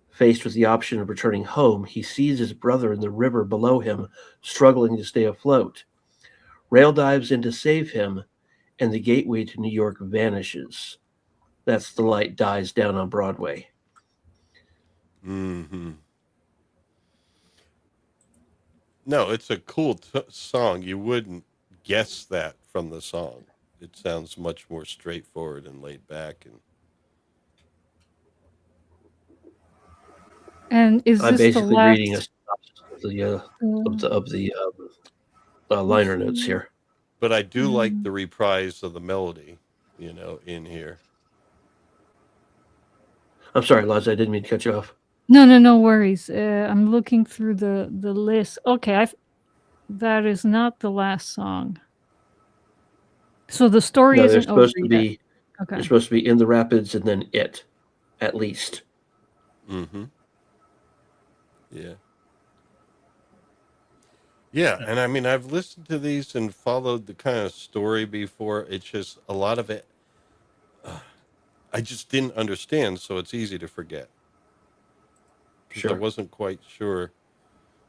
Faced with the option of returning home, he sees his brother in the river below him, struggling to stay afloat. Rael dives in to save him, and the gateway to New York vanishes. That's the light dies down on Broadway. Mm-hmm. No, it's a cool song. You wouldn't guess that from the song. It sounds much more straightforward and laid back. And is I'm this the basically last? reading a synopsis of the liner notes here. But I do like the reprise of the melody, in here. I'm sorry, Laz, I didn't mean to cut you off. No worries. I'm looking through the list. Okay, that is not the last song. So the story isn't supposed over to yet. be. Okay. They're supposed to be in the rapids and then it, at least. Mm-hmm. Yeah. Yeah, and I mean, I've listened to these and followed the kind of story before. It's just a lot of it, I just didn't understand, so it's easy to forget. Sure. I wasn't quite sure.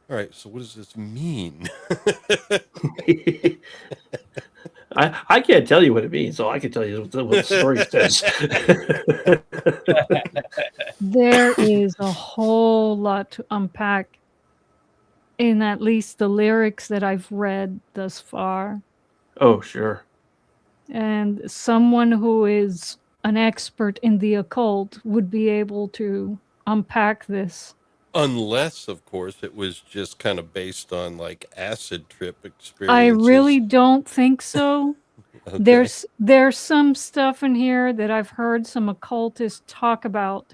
All right, so what does this mean? I can't tell you what it means, so I can tell you what the story says. There is a whole lot to unpack in at least the lyrics that I've read thus far. Oh, sure. And someone who is an expert in the occult would be able to unpack this. Unless, of course, it was just kind of based on like acid trip experiences. I really don't think so. Okay. There's some stuff in here that I've heard some occultists talk about.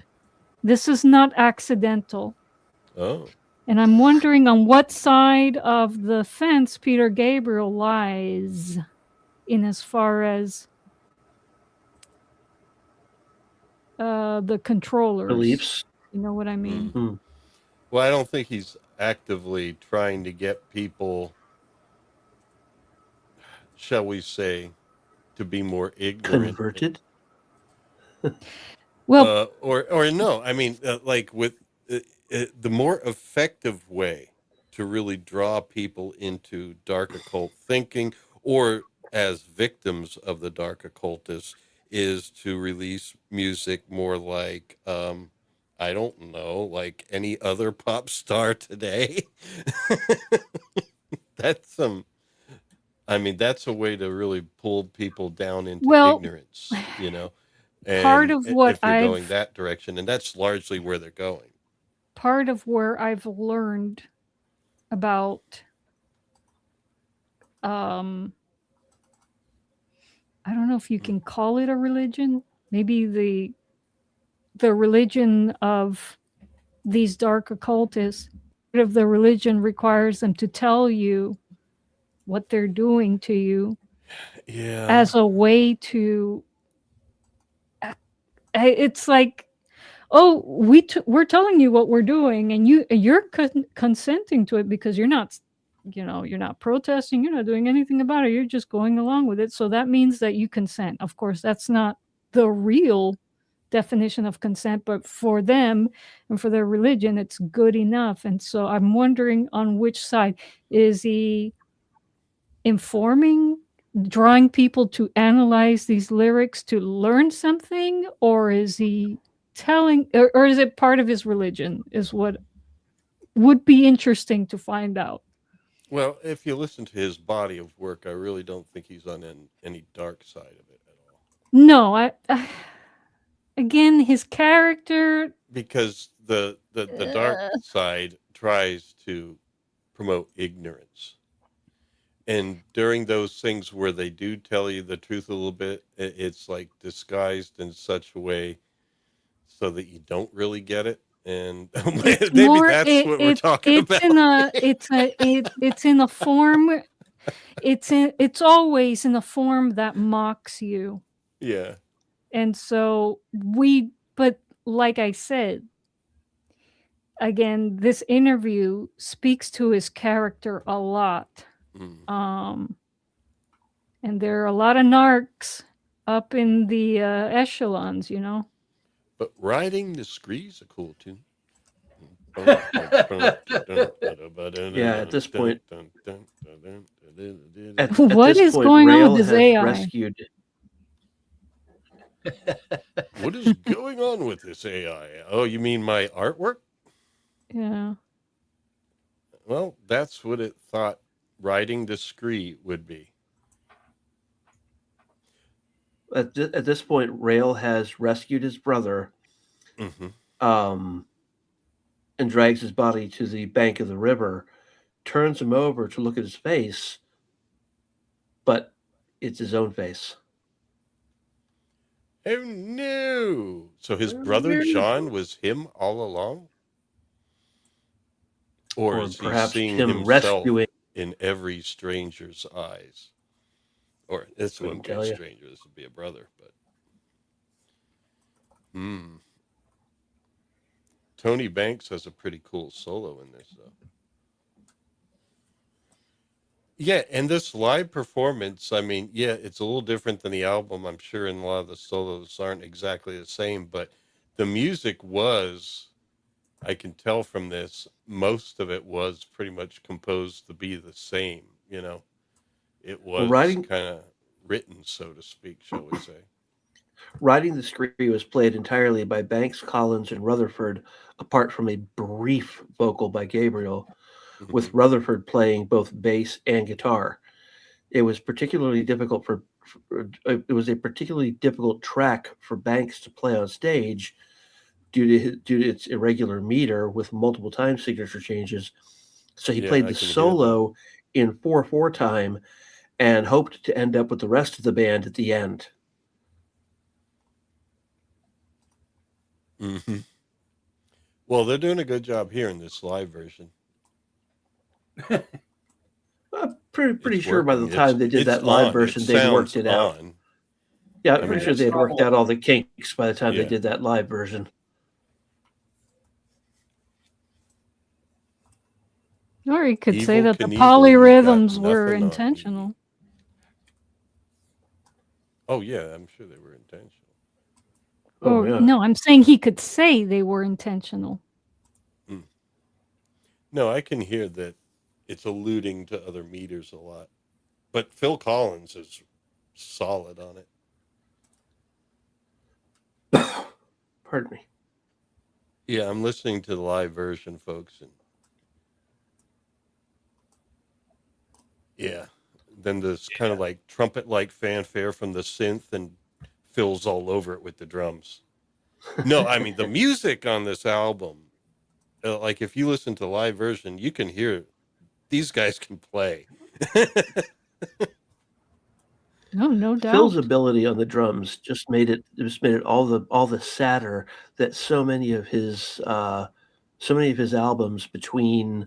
This is not accidental. Oh. And I'm wondering on what side of the fence Peter Gabriel lies in as far as the controllers. Beliefs. You know what I mean? Mm-hmm. Well, I don't think he's actively trying to get people, shall we say, to be more ignorant. Converted? Well, or no, I mean, like with the more effective way to really draw people into dark occult thinking or as victims of the dark occultists is to release music more like, I don't know, like any other pop star today. That's a way to really pull people down into ignorance, And part of what if you're going that direction, and that's largely where they're going. Part of where I've learned about, I don't know if you can call it a religion, maybe the religion of these dark occultists. Part of the religion requires them to tell you what they're doing to you, as a way to. It's like, oh, we're telling you what we're doing, and you're consenting to it because you're not protesting, you're not doing anything about it, you're just going along with it. So that means that you consent. Of course, that's not the real definition of consent, but for them and for their religion, it's good enough. And so I'm wondering on which side is he informing, drawing people to analyze these lyrics to learn something, or is he telling, or is it part of his religion, is what would be interesting to find out. Well, if you listen to his body of work, I really don't think he's on any dark side of it at all. No, again, his character, because the dark side tries to promote ignorance. And during those things where they do tell you the truth a little bit, it's like disguised in such a way so that you don't really get it. And maybe that's what we're talking about. It's in a form. It's always in a form that mocks you. Yeah. And so but like I said, again, this interview speaks to his character a lot. Mm. And there are a lot of narcs up in the echelons, you know. But Riding the Scree is a cool tune. Yeah, at this point, What is going on Rael with his has AI? rescued. What is going on with this AI? Oh, you mean my artwork? Yeah. Well, that's what it thought Riding the Scree would be. At this point, Rael has rescued his brother, and drags his body to the bank of the river, turns him over to look at his face, but it's his own face. Oh no! So his brother John was him all along? Or is he perhaps seeing him himself rescuing in every stranger's eyes? Or this wouldn't be a stranger, this would be a brother, but Tony Banks has a pretty cool solo in this, though. Yeah, and this live performance, I mean, yeah, it's a little different than the album, I'm sure, and a lot of the solos aren't exactly the same, but the music was, I can tell from this, most of it was pretty much composed to be the same, you know. It was kind of written, so to speak, shall we say. Riding the Scree was played entirely by Banks, Collins, and Rutherford, apart from a brief vocal by Gabriel, with Rutherford playing both bass and guitar. It was particularly difficult it was a particularly difficult track for Banks to play on stage due to its irregular meter with multiple time signature changes. So he played the solo in 4/4 time and hoped to end up with the rest of the band at the end. Well, they're doing a good job here in this live version. Pretty sure by the time they did that live version, they'd worked it out. Yeah, I'm pretty sure they had worked out all the kinks by the time they did that live version. Or you could say that the polyrhythms were intentional. Oh, yeah, I'm sure they were intentional. Oh, yeah. No, I'm saying he could say they were intentional. No, I can hear that it's alluding to other meters a lot. But Phil Collins is solid on it. Pardon me. Yeah, I'm listening to the live version, folks. And yeah, then there's kind of like trumpet-like fanfare from the synth, and Phil's all over it with the drums. No, I mean, the music on this album, like if you listen to the live version, you can hear these guys can play. No doubt. Phil's ability on the drums just made it all the sadder that so many of his albums between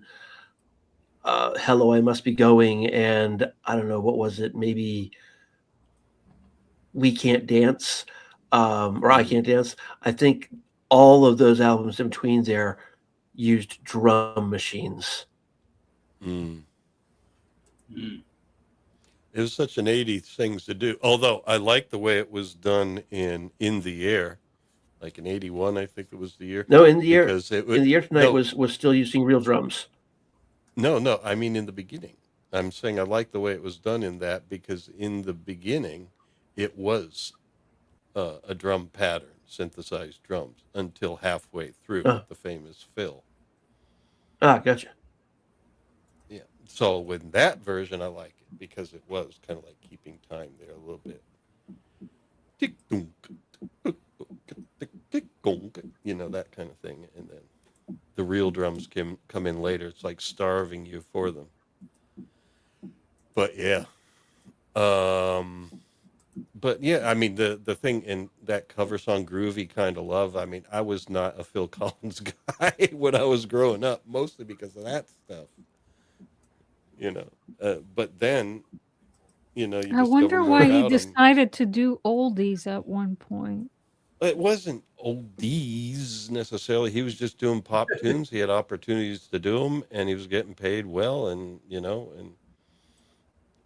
Hello, I Must Be Going and I don't know, what was it, maybe We Can't Dance, or I Can't Dance. I think all of those albums in between there used drum machines. It was such an 80s thing to do. Although I like the way it was done in the Air, like in 81, I think it was the year. No, In the Air Tonight was still using real drums. No, I mean in the beginning. I'm saying I like the way it was done in that, because in the beginning it was a drum pattern, synthesized drums, until halfway through with the famous Phil. Gotcha. Yeah. So with that version, I like it because it was kind of like keeping time there a little bit. You know, that kind of thing. And then the real drums come in later. It's like starving you for them. But yeah. But yeah, I mean, the thing in that cover song, Groovy Kind of Love, I mean, I was not a Phil Collins guy when I was growing up, mostly because of that stuff. You know, but then, you know, I wonder why he decided to do oldies at one point. It wasn't oldies necessarily. He was just doing pop tunes. He had opportunities to do them, and he was getting paid well. And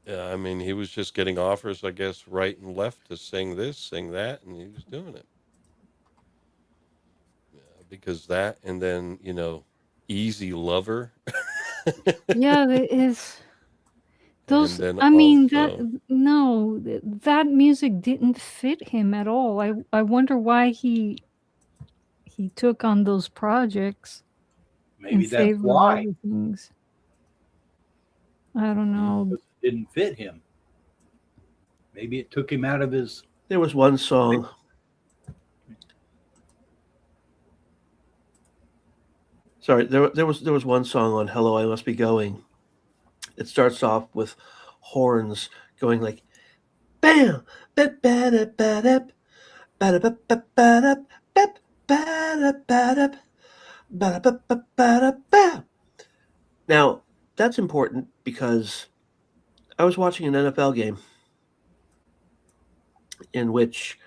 I mean, he was just getting offers, I guess, right and left to sing this, sing that, and he was doing it. Because that, and then Easy Lover. Yeah, it is. Those, And then I mean, also, that music didn't fit him at all. I wonder why he took on those projects in Maybe that's favor of why. other things. I don't know. Because it didn't fit him. Maybe it took him out of his. There was one song. Sorry, there was one song on "Hello, I Must Be Going." It starts off with horns going like, bam, bap, bap, bap, bap. Now, that's important because I was watching an NFL game in which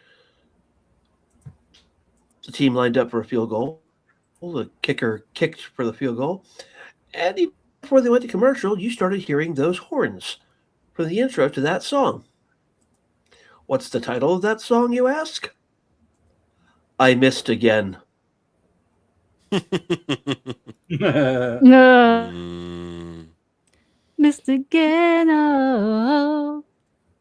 the team lined up for a field goal. The kicker kicked for the field goal. And before they went to commercial, you started hearing those horns for the intro to that song. What's the title of that song, you ask? I Missed Again. Missed again. Oh,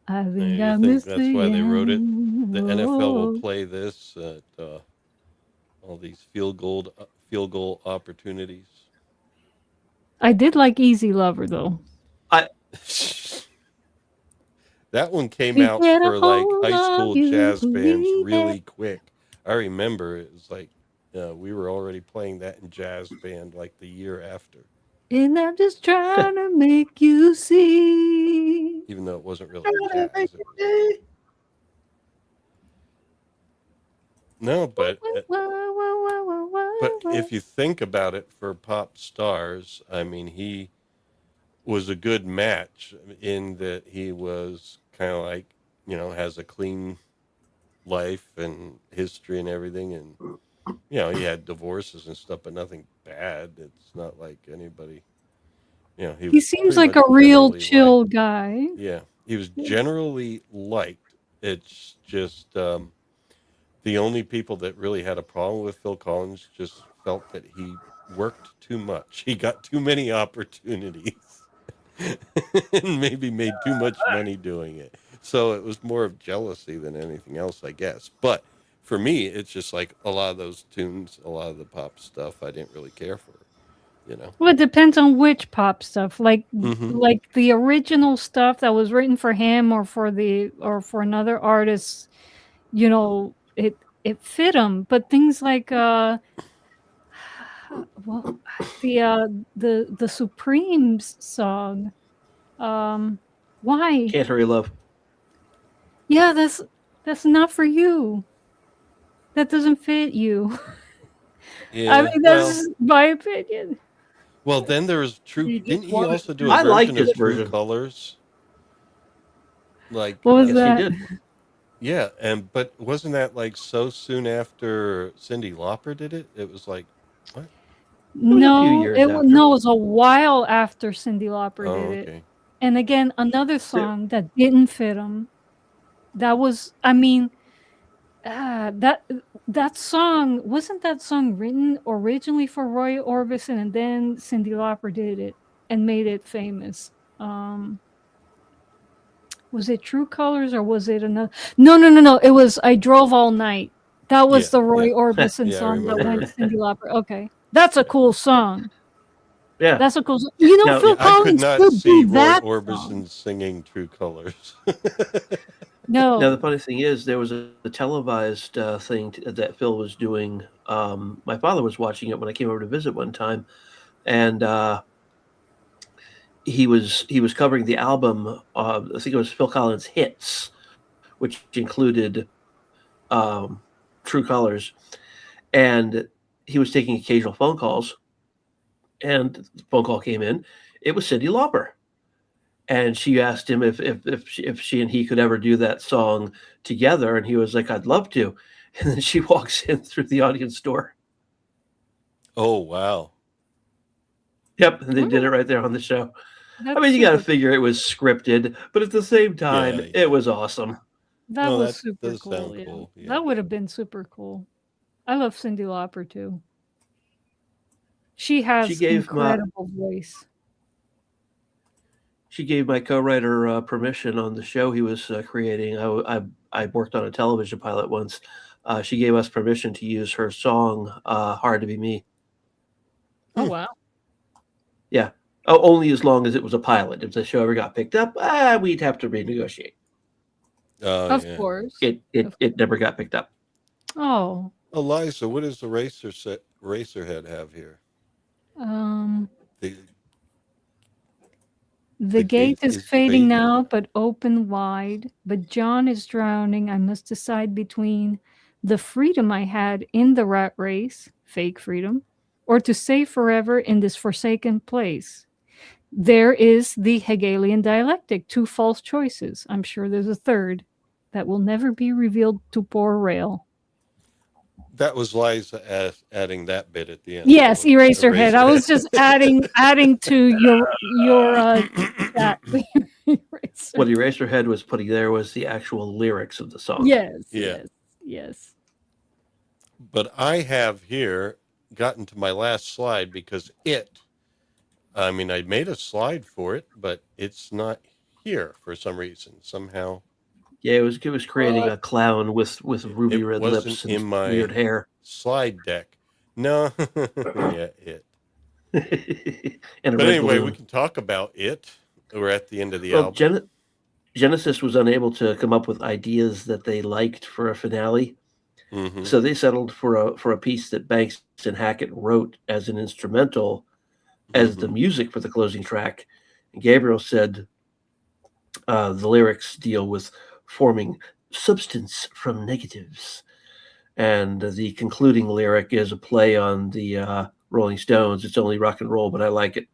I think I missed that's again. why they wrote it. The NFL will play this at all these field goal opportunities. I did like Easy Lover though. That one came out for like high school jazz bands really quick. I remember it was like we were already playing that in jazz band like the year after. And I'm just trying to make you see. Even though it wasn't really jazz. No, but if you think about it, for pop stars, I mean, he was a good match in that he was kind of like, has a clean life and history and everything. And, he had divorces and stuff, but nothing bad. It's not like anybody, he seems like a real chill guy. Yeah. He was generally liked. It's just, the only people that really had a problem with Phil Collins just felt that he worked too much. He got too many opportunities and maybe made too much money doing it. So it was more of jealousy than anything else, I guess. But for me, it's just like a lot of those tunes, a lot of the pop stuff, I didn't really care for. Well, it depends on which pop stuff. Like the original stuff that was written for him or for another artist, it fit him. But things like the Supremes song, why? Can't Hurry Love. Yeah, that's not for you. That doesn't fit you. Yeah, I mean, that's my opinion. Well, then there was True. Didn't he also do I a like version this of True version. Colors? Like, what was Yes, that? he did. Yeah, but wasn't that like so soon after Cyndi Lauper did it? It was like, what? No, few years it after. was a while after Cyndi Lauper Oh, did it. okay. And again, another song that didn't fit him. That was, I mean, that song, wasn't that song written originally for Roy Orbison, and then Cyndi Lauper did it and made it famous? Was it True Colors or was it another? No. It was I Drove All Night. That was the Roy Orbison Yeah, I song that remember. went to Cyndi Lauper. Okay. That's a cool song. Yeah. That's a cool song. Now, Phil I could Collins not could see do Roy that Orbison song. singing True Colors. No. Now, the funny thing is, there was a televised thing that Phil was doing. My father was watching it when I came over to visit one time, and he was covering the album. I think it was Phil Collins Hits, which included True Colors, and he was taking occasional phone calls. And the phone call came in. It was Cyndi Lauper. And she asked him if she and he could ever do that song together, and he was like, "I'd love to." And then she walks in through the audience door. Oh, wow. Yep, and they did it right there on the show. That's I mean, you got to super figure it was scripted, but at the same time, Yeah. it was awesome. That Well, was that super does cool, sound yeah. cool, yeah. That would have been super cool. I love Cyndi Lauper too. She has incredible voice. She gave my co-writer permission on the show he was creating. I worked on a television pilot once. She gave us permission to use her song "Hard to Be Me." Oh wow! Yeah, only as long as it was a pilot. If the show ever got picked up, we'd have to renegotiate. Of course, it never got picked up. Oh, Eliza, what does the Racerhead have here? The gate is fading now, but open wide. But John is drowning. I must decide between the freedom I had in the rat race, fake freedom, or to stay forever in this forsaken place. There is the Hegelian dialectic, two false choices. I'm sure there's a third that will never be revealed to poor Rael. That was Liza adding that bit at the end. Yes, Eraserhead. I was just adding to your chat. What Eraserhead was putting there was the actual lyrics of the song. Yes. But I have here gotten to my last slide because I made a slide for it, but it's not here for some reason. Somehow. Yeah, it was creating a clown with ruby red lips and in my weird hair. Slide deck. No. Yeah, it. But anyway, we can talk about it. We're at the end of the album. Genesis was unable to come up with ideas that they liked for a finale. Mm-hmm. So they settled for a piece that Banks and Hackett wrote as an instrumental as the music for the closing track. And Gabriel said the lyrics deal with forming substance from negatives. And the concluding lyric is a play on the Rolling Stones. It's only rock and roll, but I like it.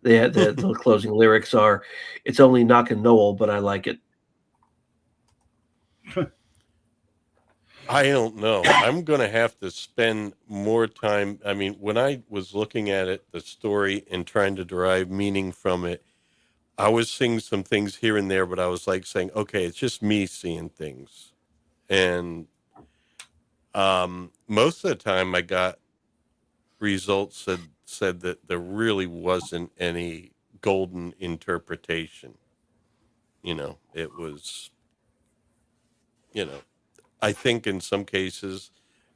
The closing lyrics are, it's only knock and Noel, but I like it. I don't know. I'm going to have to spend more time. I mean, when I was looking at it, the story, and trying to derive meaning from it, I was seeing some things here and there, but I was like saying, okay, it's just me seeing things. And most of the time I got results that said that there really wasn't any golden interpretation. It was, I think in some cases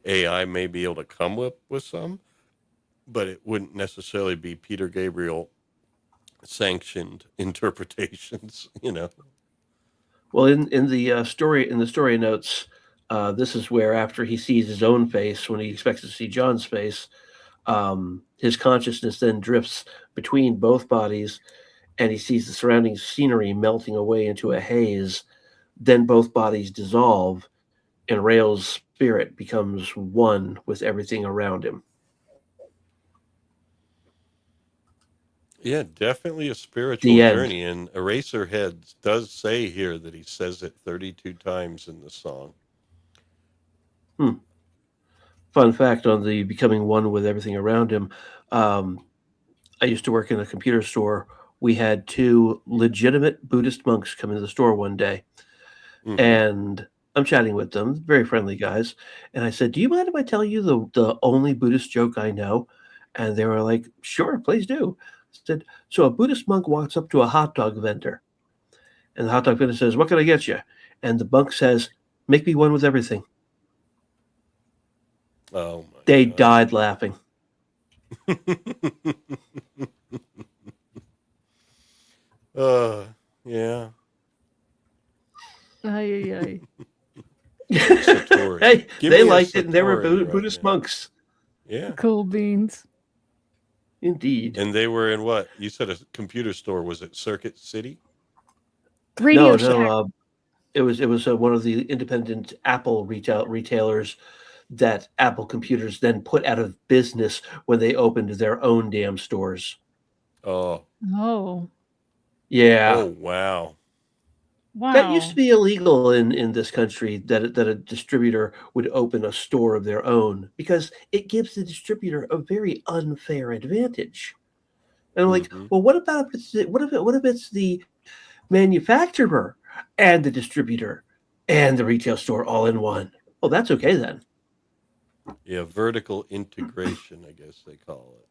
AI may be able to come up with some, but it wouldn't necessarily be Peter Gabriel sanctioned interpretations, Well, in the story notes, this is where after he sees his own face, when he expects to see John's face, his consciousness then drifts between both bodies, and he sees the surrounding scenery melting away into a haze. Then both bodies dissolve, and Rael's spirit becomes one with everything around him. Yeah, definitely a spiritual journey. And Eraserhead does say here that he says it 32 times in the song. Fun fact on the becoming one with everything around him. I used to work in a computer store. We had two legitimate Buddhist monks come into the store one day. Mm-hmm. And I'm chatting with them, very friendly guys. And I said, do you mind if I tell you the only Buddhist joke I know? And they were like, sure, please do. I said, so a Buddhist monk walks up to a hot dog vendor. And the hot dog vendor says, what can I get you? And the monk says, make me one with everything. Oh, my They God. died laughing. Yeah. Ay. Hey, they liked it, and they were Buddhist monks. Yeah. Cool beans. Indeed. And they were in what? You said a computer store. Was it Circuit City? Radio Shack. It was one of the independent Apple retailers that Apple computers then put out of business when they opened their own damn stores. Oh. Oh. Yeah. Oh, wow. That used to Wow. be illegal in this country, that a distributor would open a store of their own, because it gives the distributor a very unfair advantage. And I'm like, Mm-hmm. well, what if it's the manufacturer and the distributor and the retail store all in one? Well, that's okay then. Yeah, vertical integration, I guess they call it.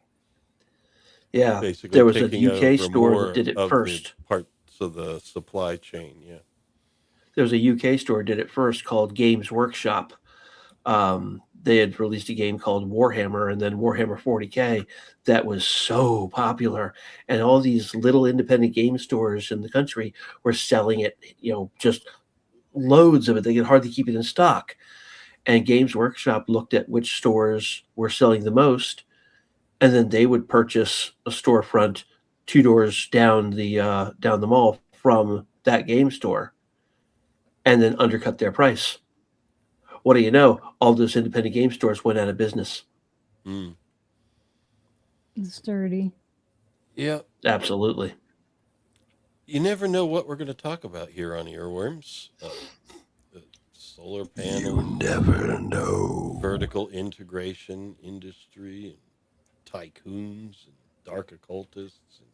Yeah, Basically there was a taking UK over store that more did it of the first. parts of the supply chain. Yeah. There was a UK store did it first called Games Workshop. They had released a game called Warhammer, and then Warhammer 40K that was so popular, and all these little independent game stores in the country were selling it. Just loads of it. They could hardly keep it in stock. And Games Workshop looked at which stores were selling the most, and then they would purchase a storefront 2 doors down the mall from that game store, and then undercut their price. What do you know? All those independent game stores went out of business. Mm. It's dirty. Yeah. Absolutely. You never know what we're going to talk about here on Earworms. The solar panels. You never know. Vertical integration industry and tycoons and dark occultists. And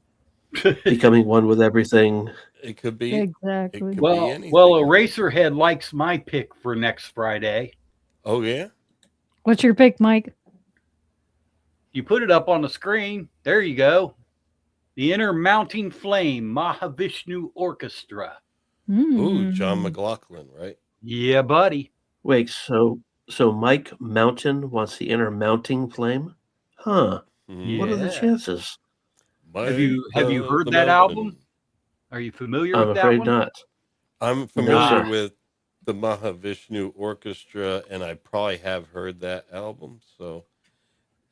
Becoming one with everything. it could be Exactly. It could be Well, anything. Eraserhead likes my pick for next Friday. Oh yeah. What's your pick, Mike? You put it up on the screen. There you go. The Inner Mounting Flame Mahavishnu Orchestra. Ooh, John Mm. McLaughlin, right? Yeah, buddy. Wait, so Mike Mountain wants the Inner Mounting Flame? Huh. Mhm. What are the Yeah. chances? Have you Mike heard the that Mountain. album? Are you familiar I'm with that afraid one? not. I'm familiar sir. with the Mahavishnu Orchestra, and I probably have heard that album. So,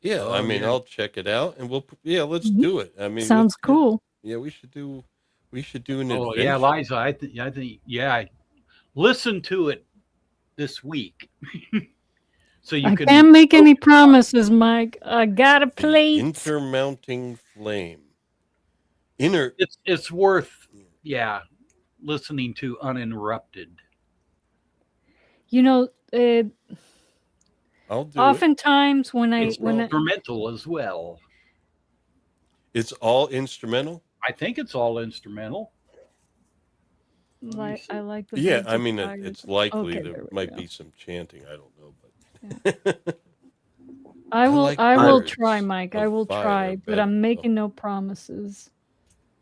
yeah, Oh, I mean, yeah. I'll check it out, and let's Mhm. do it. I mean, Sounds let's- cool. Yeah, we should do an Oh adventure. yeah, Liza. I think I listen to it this week, so you I can. can't make any promises, Mike. I got a The plate. intermounting flame. It's worth listening to uninterrupted. You know, I'll do it. oftentimes when It's I instrumental as well. It's all instrumental. I think it's all instrumental. I like the Yeah, birds I of mean, fire. it's likely Okay, there there we might go. be some chanting. I don't know, but I will like I will birds try, Mike. I of will fire try, but better. I'm making no promises.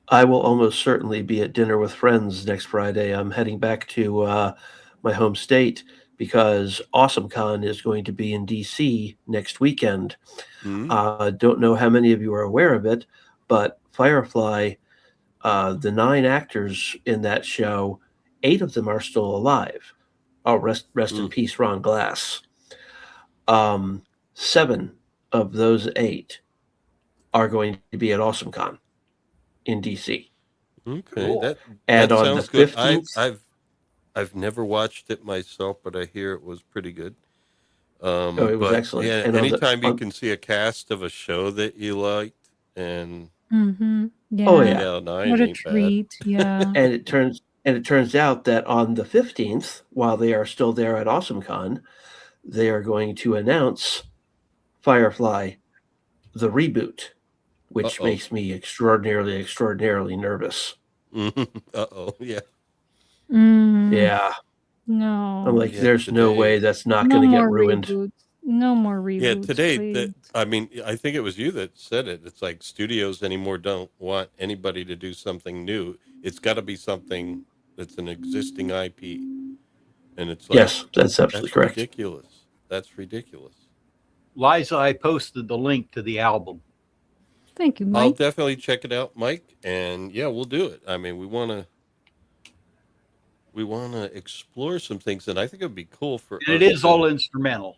I will almost certainly be at dinner with friends next Friday. I'm heading back to my home state because AwesomeCon is going to be in DC next weekend. Mhm. Don't know how many of you are aware of it, but Firefly, the 9 actors in that show, 8 of them are still alive. Oh, rest in peace, Ron Glass. 7 of those 8 are going to be at AwesomeCon in DC. Okay, Cool. that And on sounds the good. 15th, I've never watched it myself, but I hear it was pretty good. it was But excellent. yeah, And anytime you can see a cast of a show that you liked, and Mm-hmm. Yeah. Oh yeah. 9 What a ain't bad. treat. Yeah. And it turns out that on the 15th, while they are still there at AwesomeCon, they are going to announce Firefly the reboot, which Uh-oh. makes me extraordinarily nervous. Uh-oh, yeah. Mm, Yeah. no. I'm like, Yeah, there's no today- way that's not no going to get more ruined. reboots. No more reboots. Yeah, today, please. I mean, I think it was you that said it. It's like studios anymore don't want anybody to do something new. It's got to be something that's an existing IP. And it's like, Yes, that's absolutely that's correct. ridiculous. That's ridiculous. Liza, I posted the link to the album. Thank you, I'll Mike. definitely check it out, Mike. And yeah, we'll do it. I mean, we want to explore some things, and I think it would be cool for And it us is to- all instrumental.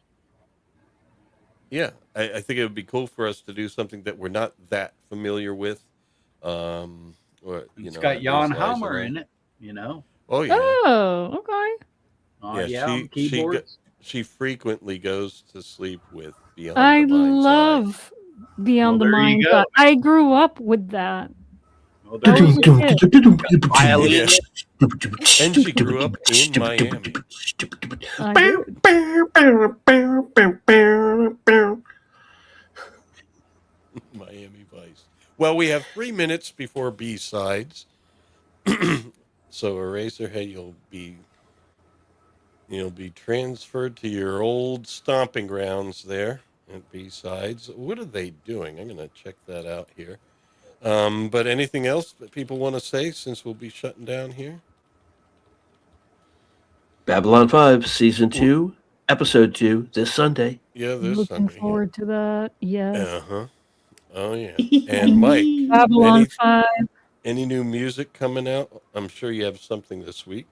Yeah, I think it would be cool for us to do something that we're not that familiar with. Or, It's at got least Jan Liza Hammer and- in it, you know. Oh yeah. Oh, okay. Yeah, On keyboards. She frequently goes to sleep with Beyond I the Mind's Eye. love Beyond Well, the there you Mind's go. Eye. I grew up with that. Well, How there was you your go. kid? Violin. And she grew up in Miami. I did. Miami Vice. Well, we have 3 minutes before B-sides. So Eraserhead, you'll be transferred to your old stomping grounds there at B-sides. What are they doing? I'm going to check that out here. But anything else that people want to say since we'll be shutting down here? Babylon 5, Season 2, Episode 2, this Sunday. Yeah, this Looking Sunday. forward to that. Yes. Uh-huh. Oh, yeah. And Mike, Babylon 5. any new music coming out? I'm sure you have something this week.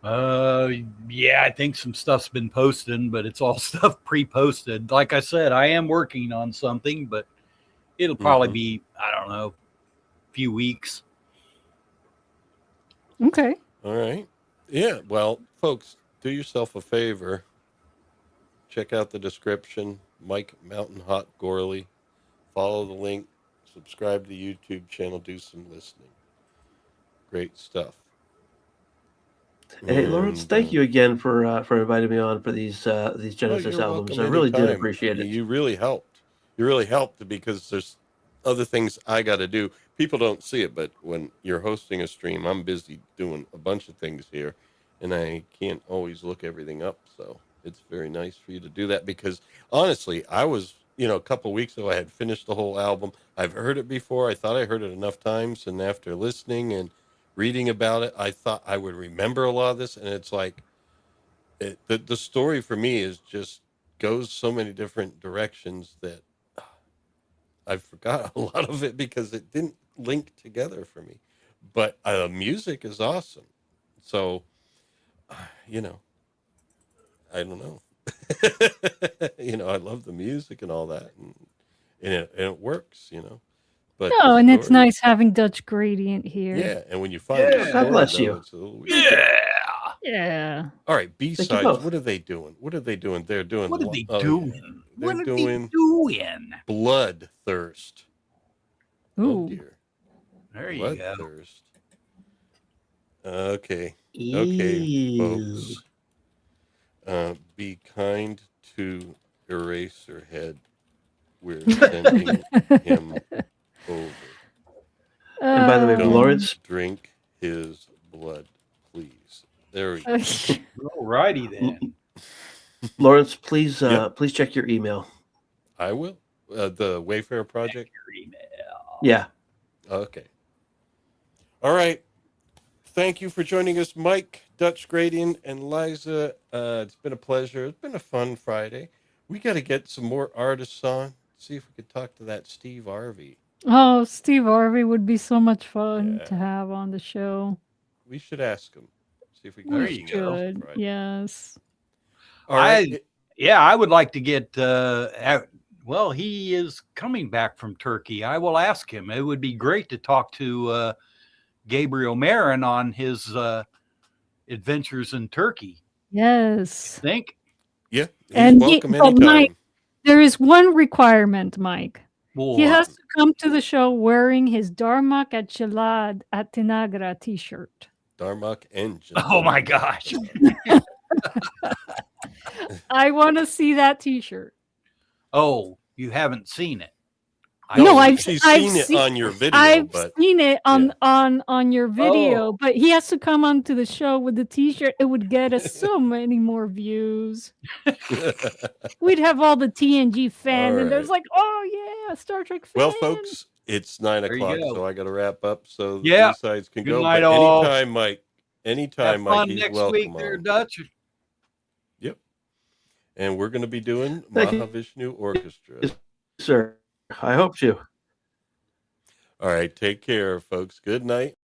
Yeah, I think some stuff's been posted, but it's all stuff pre-posted. Like I said, I am working on something, but it'll probably be, I don't know, a few weeks. Okay. All right. Yeah. Well, folks, do yourself a favor. Check out the description. Mike Mountain Hot Gorley. Follow the link. Subscribe to the YouTube channel. Do some listening. Great stuff. Hey, Lawrence, thank you again for inviting me on for these Genesis you're albums. welcome I really did anytime. appreciate it. You really helped. You really helped because there's other things I got to do. People don't see it, but when you're hosting a stream, I'm busy doing a bunch of things here, and I can't always look everything up. So it's very nice for you to do that because honestly, I was, a couple of weeks ago, I had finished the whole album. I've heard it before. I thought I heard it enough times, and after listening and reading about it, I thought I would remember a lot of this, and it's like the story for me is just goes so many different directions that I forgot a lot of it because it didn't link together for me. But music is awesome, so I don't know. I love the music and all that, and it works, But No, the and it's story- nice having Dutch Gradient here. Yeah, and when you find the Yeah. story, God bless though, you. it's a little weird. Yeah. Yeah. All right, Thank you B-sides, both. what are they doing? They're doing... What are they oh, doing? yeah. What They're are doing they doing? Bloodthirst. Oh, Ooh. dear. There you go. Bloodthirst. Okay, Ew. folks. Be kind to Eraserhead. We're sending him over. And by the way, Don't Lawrence, drink his blood, please. There we go. Alrighty then. Lawrence, please Yep. please check your email. I will. The Wayfair Project? Your email. Yeah. Okay. All right. Thank you for joining us, Mike, Dutch Gradient, and Liza. It's been a pleasure. It's been a fun Friday. We got to get some more artists on. See if we could talk to that Steve Harvey. Oh, Steve Harvey would be so much fun Yeah. to have on the show. We should ask him. See if we can There get you some go. guests Should. Friday. Yes. All right. Yeah, I would like to get well, he is coming back from Turkey. I will ask him. It would be great to talk to Gabriel Marin on his adventures in Turkey. Yes. Think? Yeah. He's And welcome but anytime. Mike, there is one requirement, Mike. Well, He has to come to the show wearing his Darmak at Chalad at Tinagra t-shirt. Darmok Engine. oh my gosh. I want to see that t-shirt. Oh, you haven't seen it. No, I've She's I've seen it seen- on your video, I've but seen it on your video, Oh. but he has to come onto the show with the t-shirt. It would get us so many more views. We'd have all the TNG fan, and there's right. like, oh yeah, Star Trek fan. Well, folks, it's 9 There you o'clock, go. so I got to wrap up. So the Yeah. B-sides can Good go. night, But all. anytime, Mike. Anytime, Have Mike. fun He's next welcome week there, on. Dutch. Yep. And we're going to be doing Thank you. Mahavishnu Orchestra. Yes. Sir, I hope to. All right. Take care, folks. Good night.